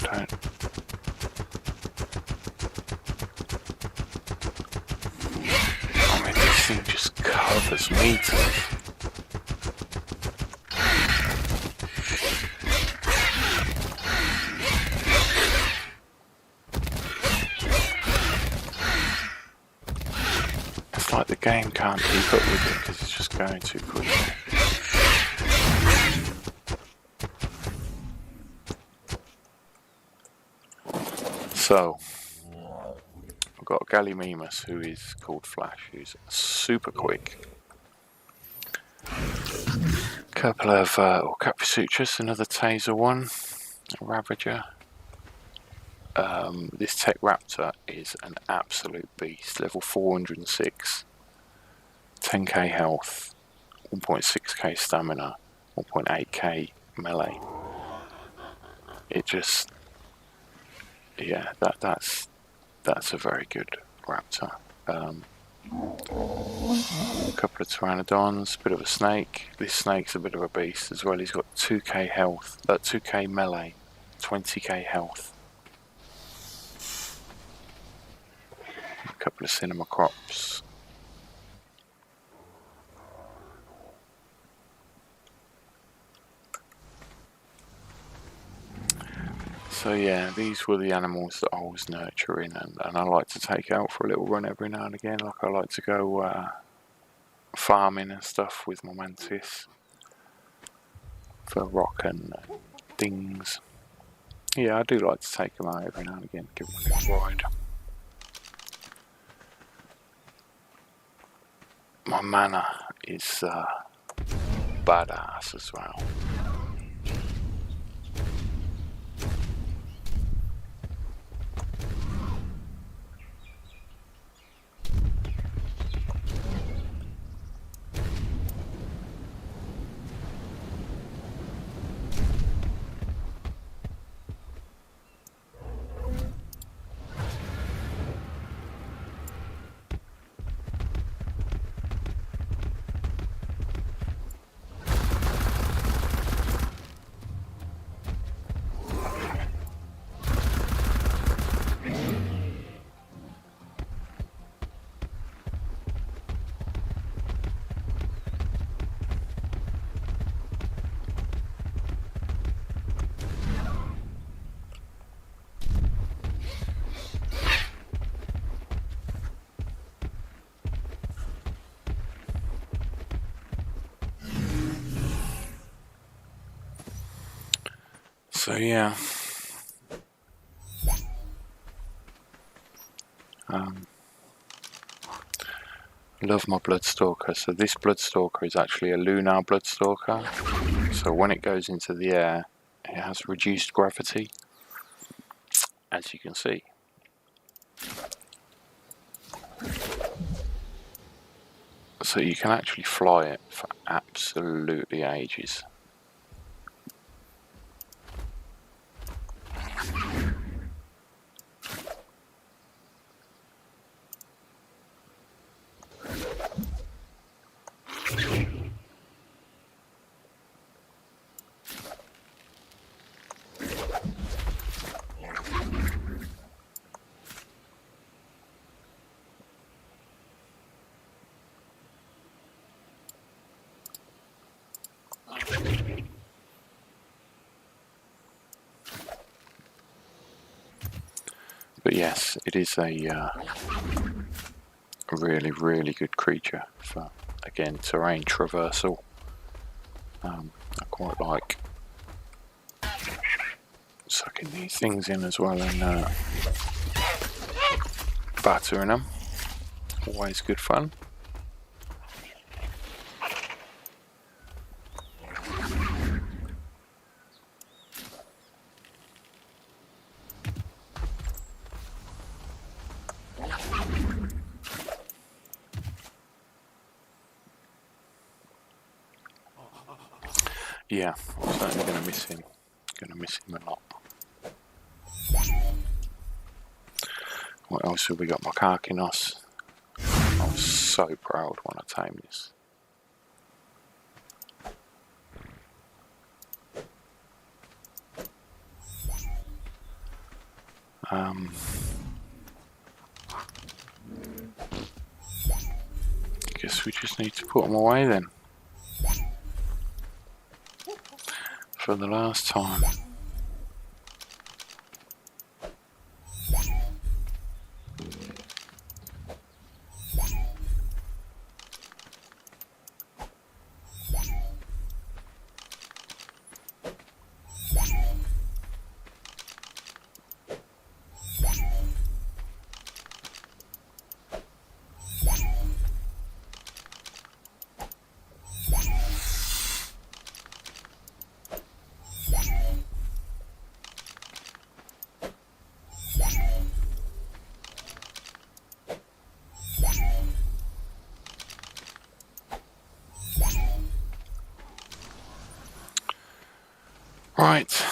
mean this thing just covers meters. It's like the game can't keep up with it because it's just going too quickly. So, I've got Gallimimus, who is called Flash, who's super quick. Couple of Capisuchus, another taser one, a Ravager. This Tech Raptor is an absolute beast, level 406, 10k health, 1.6k stamina, 1.8k melee. It just, yeah, that's a very good raptor. A couple of pteranodons, bit of a snake. This snake's a bit of a beast as well. He's got 2k health, 2k melee, 20k health. A couple of cinema crops. So yeah, these were the animals that I was nurturing, and I like to take out for a little run every now and again. Like I like to go farming and stuff with my mantis for rock and things. Yeah, I do like to take them out every now and again, give them a little ride. My mana is badass as well. So yeah, Love my Bloodstalker. So this Bloodstalker is actually a lunar Bloodstalker. So when it goes into the air, it has reduced gravity, as you can see. So you can actually fly it for absolutely ages. But yes, it is a really, really good creature for, again, terrain traversal. I quite like sucking these things in as well and battering them. Always good fun. Yeah, I'm certainly going to miss him. Going to miss him a lot. What else have we got? My Carcinos. I was so proud when I tamed this. Guess we just need to put them away then. For the last time. Right.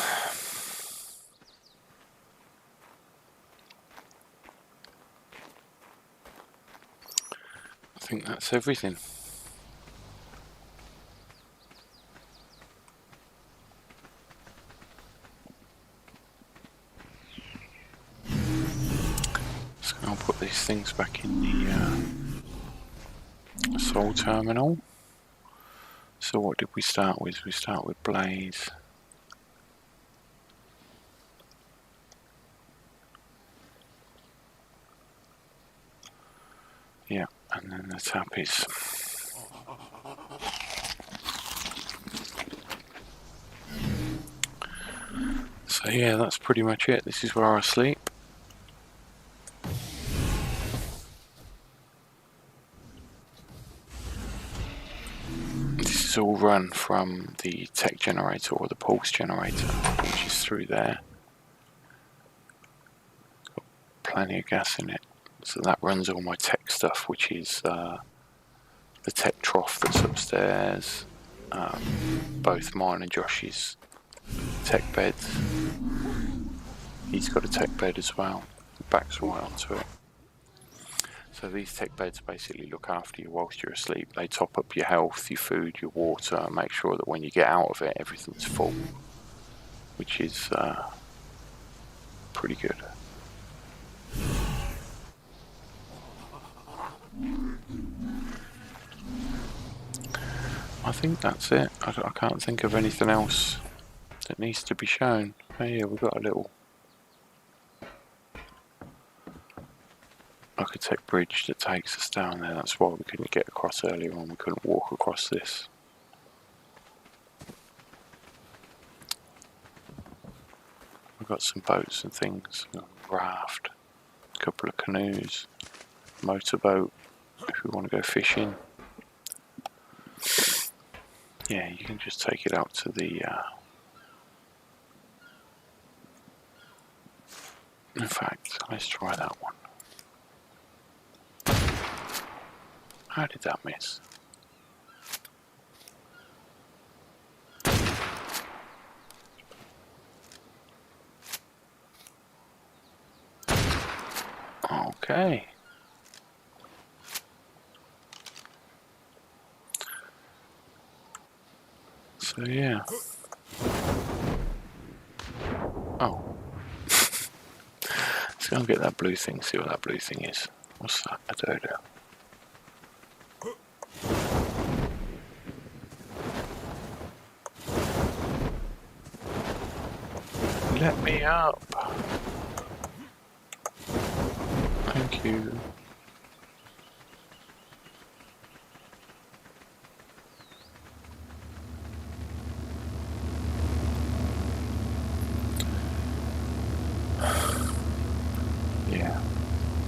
I think that's everything. So I'll put these things back in the soul terminal. So what did we start with? We start with Blaze. Yeah, and then the tappies. So yeah, that's pretty much it. This is where I sleep. This is all run from the tech generator or the pulse generator, which is through there. Got plenty of gas in it. So that runs all my tech stuff, which is the tech trough that's upstairs, both mine and Josh's tech beds. He's got a tech bed as well, the back's right onto it. So these tech beds basically look after you whilst you're asleep. They top up your health, your food, your water, and make sure that when you get out of it, everything's full, which is pretty good. I think that's it. I can't think of anything else that needs to be shown. Oh yeah, we've got a little architect bridge that takes us down there. That's why we couldn't get across earlier on. We couldn't walk across this. We've got some boats and things. A raft, a couple of canoes, motorboat if if we want to go fishing. Yeah, you can just take it out to the in fact, let's try that one. How did that miss? Okay. So yeah. Oh. Let's go and get that blue thing, see what that blue thing is. What's that? I don't know. Let me up. Thank you. Yeah,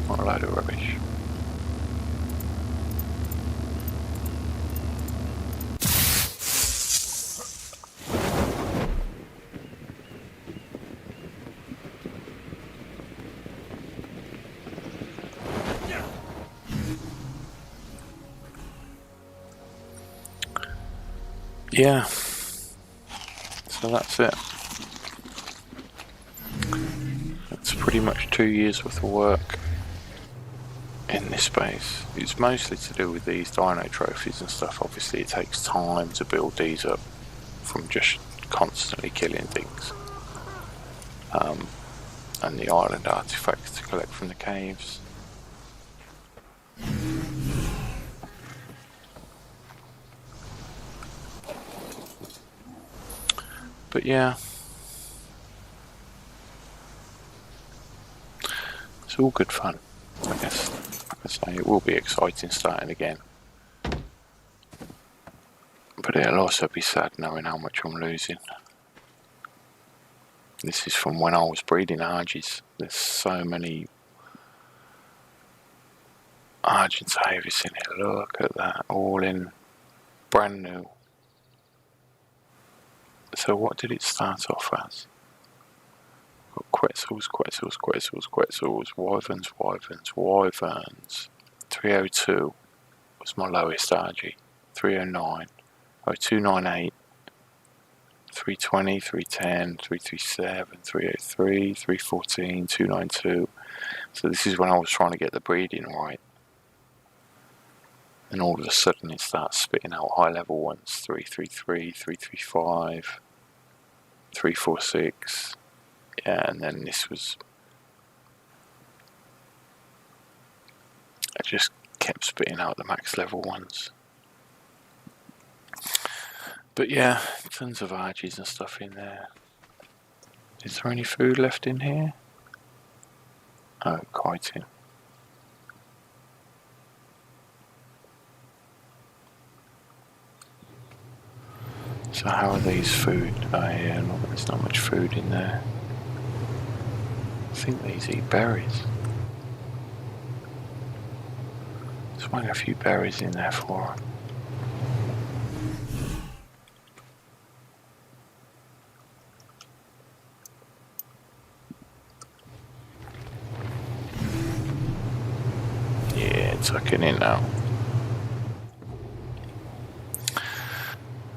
what a load of rubbish. Yeah, so that's it. That's pretty much 2 years worth of work in this space. It's mostly to do with these dino trophies and stuff. Obviously it takes time to build these up from just constantly killing things. And the island artifacts to collect from the caves. But yeah, it's all good fun. I guess, like I say, it will be exciting starting again. But it'll also be sad knowing how much I'm losing. This is from when I was breeding Rgs. There's so many Argentavis in here. Look at that, all in brand new. So what did it start off as? Got Quetzals, Quetzals, Quetzals, Quetzals, Wyverns, Wyverns, Wyverns. 302 was my lowest Rg. 309, 0298, 320, 310, 337, 303, 314, 292. So this is when I was trying to get the breeding right. And all of a sudden it starts spitting out high level ones. 333, 335, 346. Yeah, and then this was... I just kept spitting out the max level ones. But yeah, tons of Rgs and stuff in there. Is there any food left in here? Oh, chitin. So how are these food? Oh yeah, there's not much food in there. I think these eat berries. Swung a few berries in there for them. Yeah, tucking in now.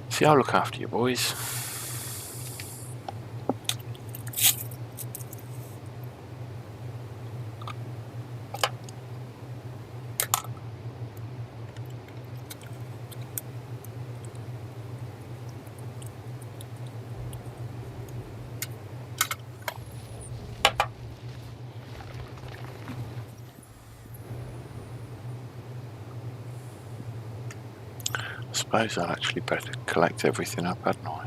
See, I'll look after you boys. I suppose I'd actually better collect everything up, hadn't I?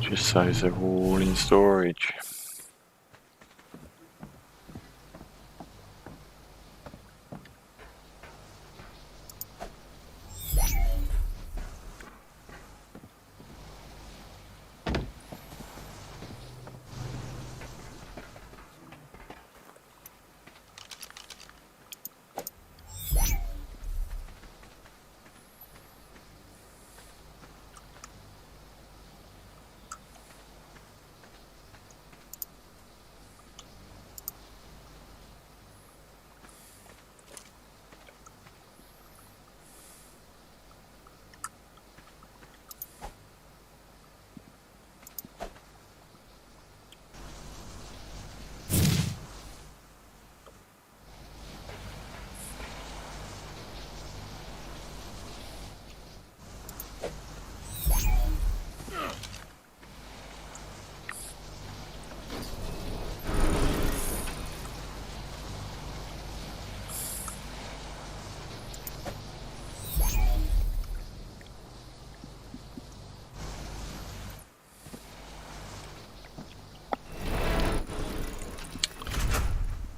Just so they're all in storage.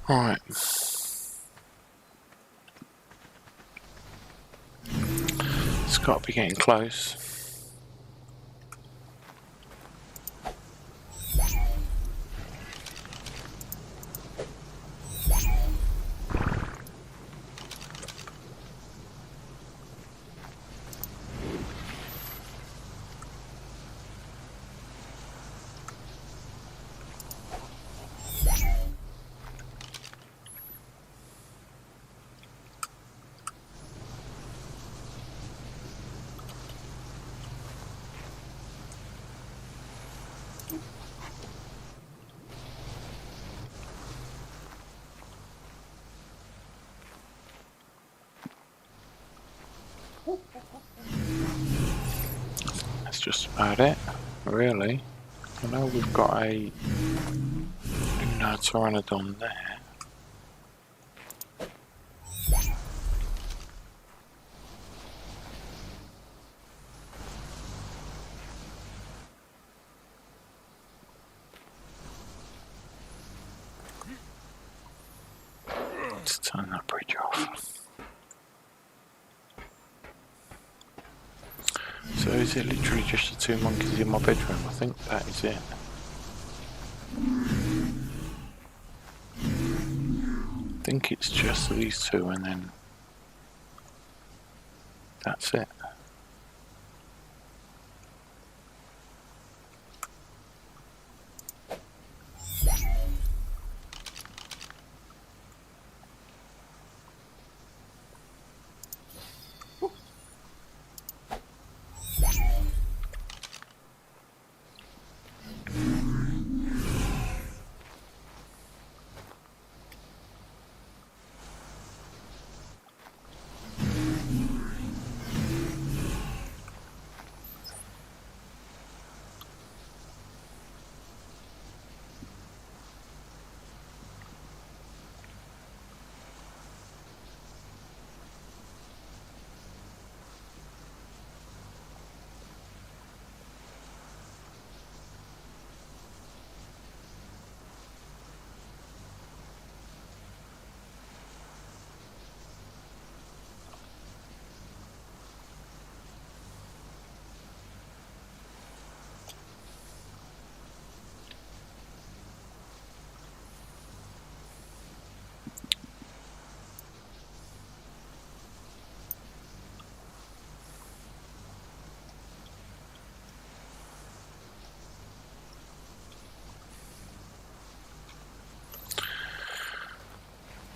Right. It's got to be getting close. That's just about it, really. I know we've got a Lunar Pteranodon there. Let's turn that bridge off. So is it literally just the two monkeys in my bedroom? I think that is it. I think it's just these two and then that's it.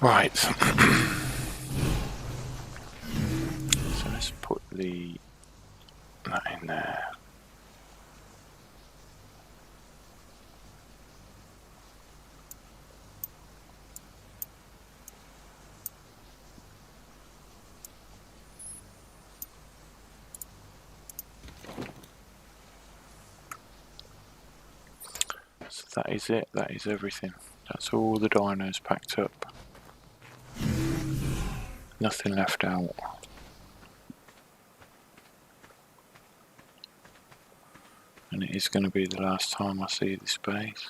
Right. So let's put that in there. So that is it, that is everything. That's all the dinos packed up. Nothing left out. And it is going to be the last time I see this base.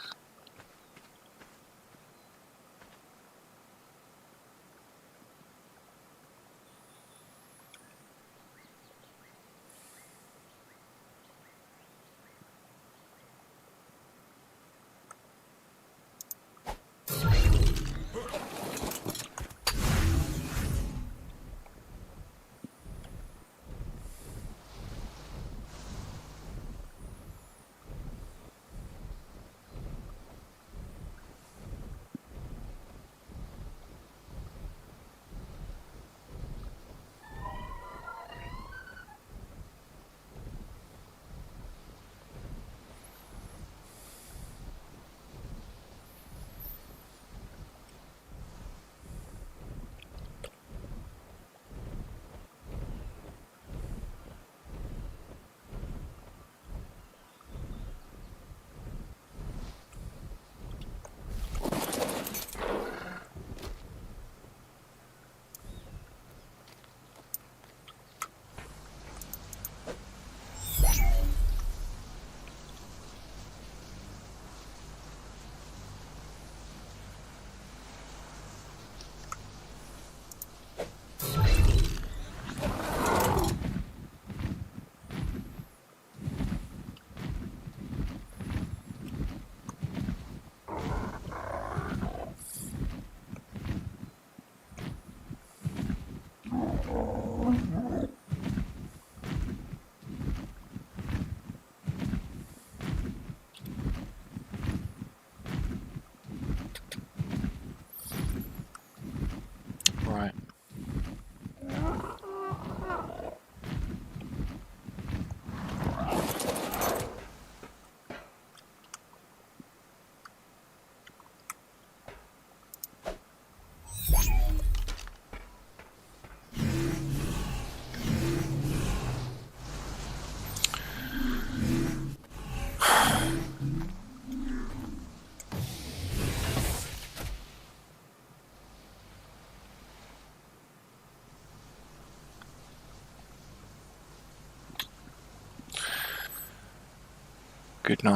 Good night.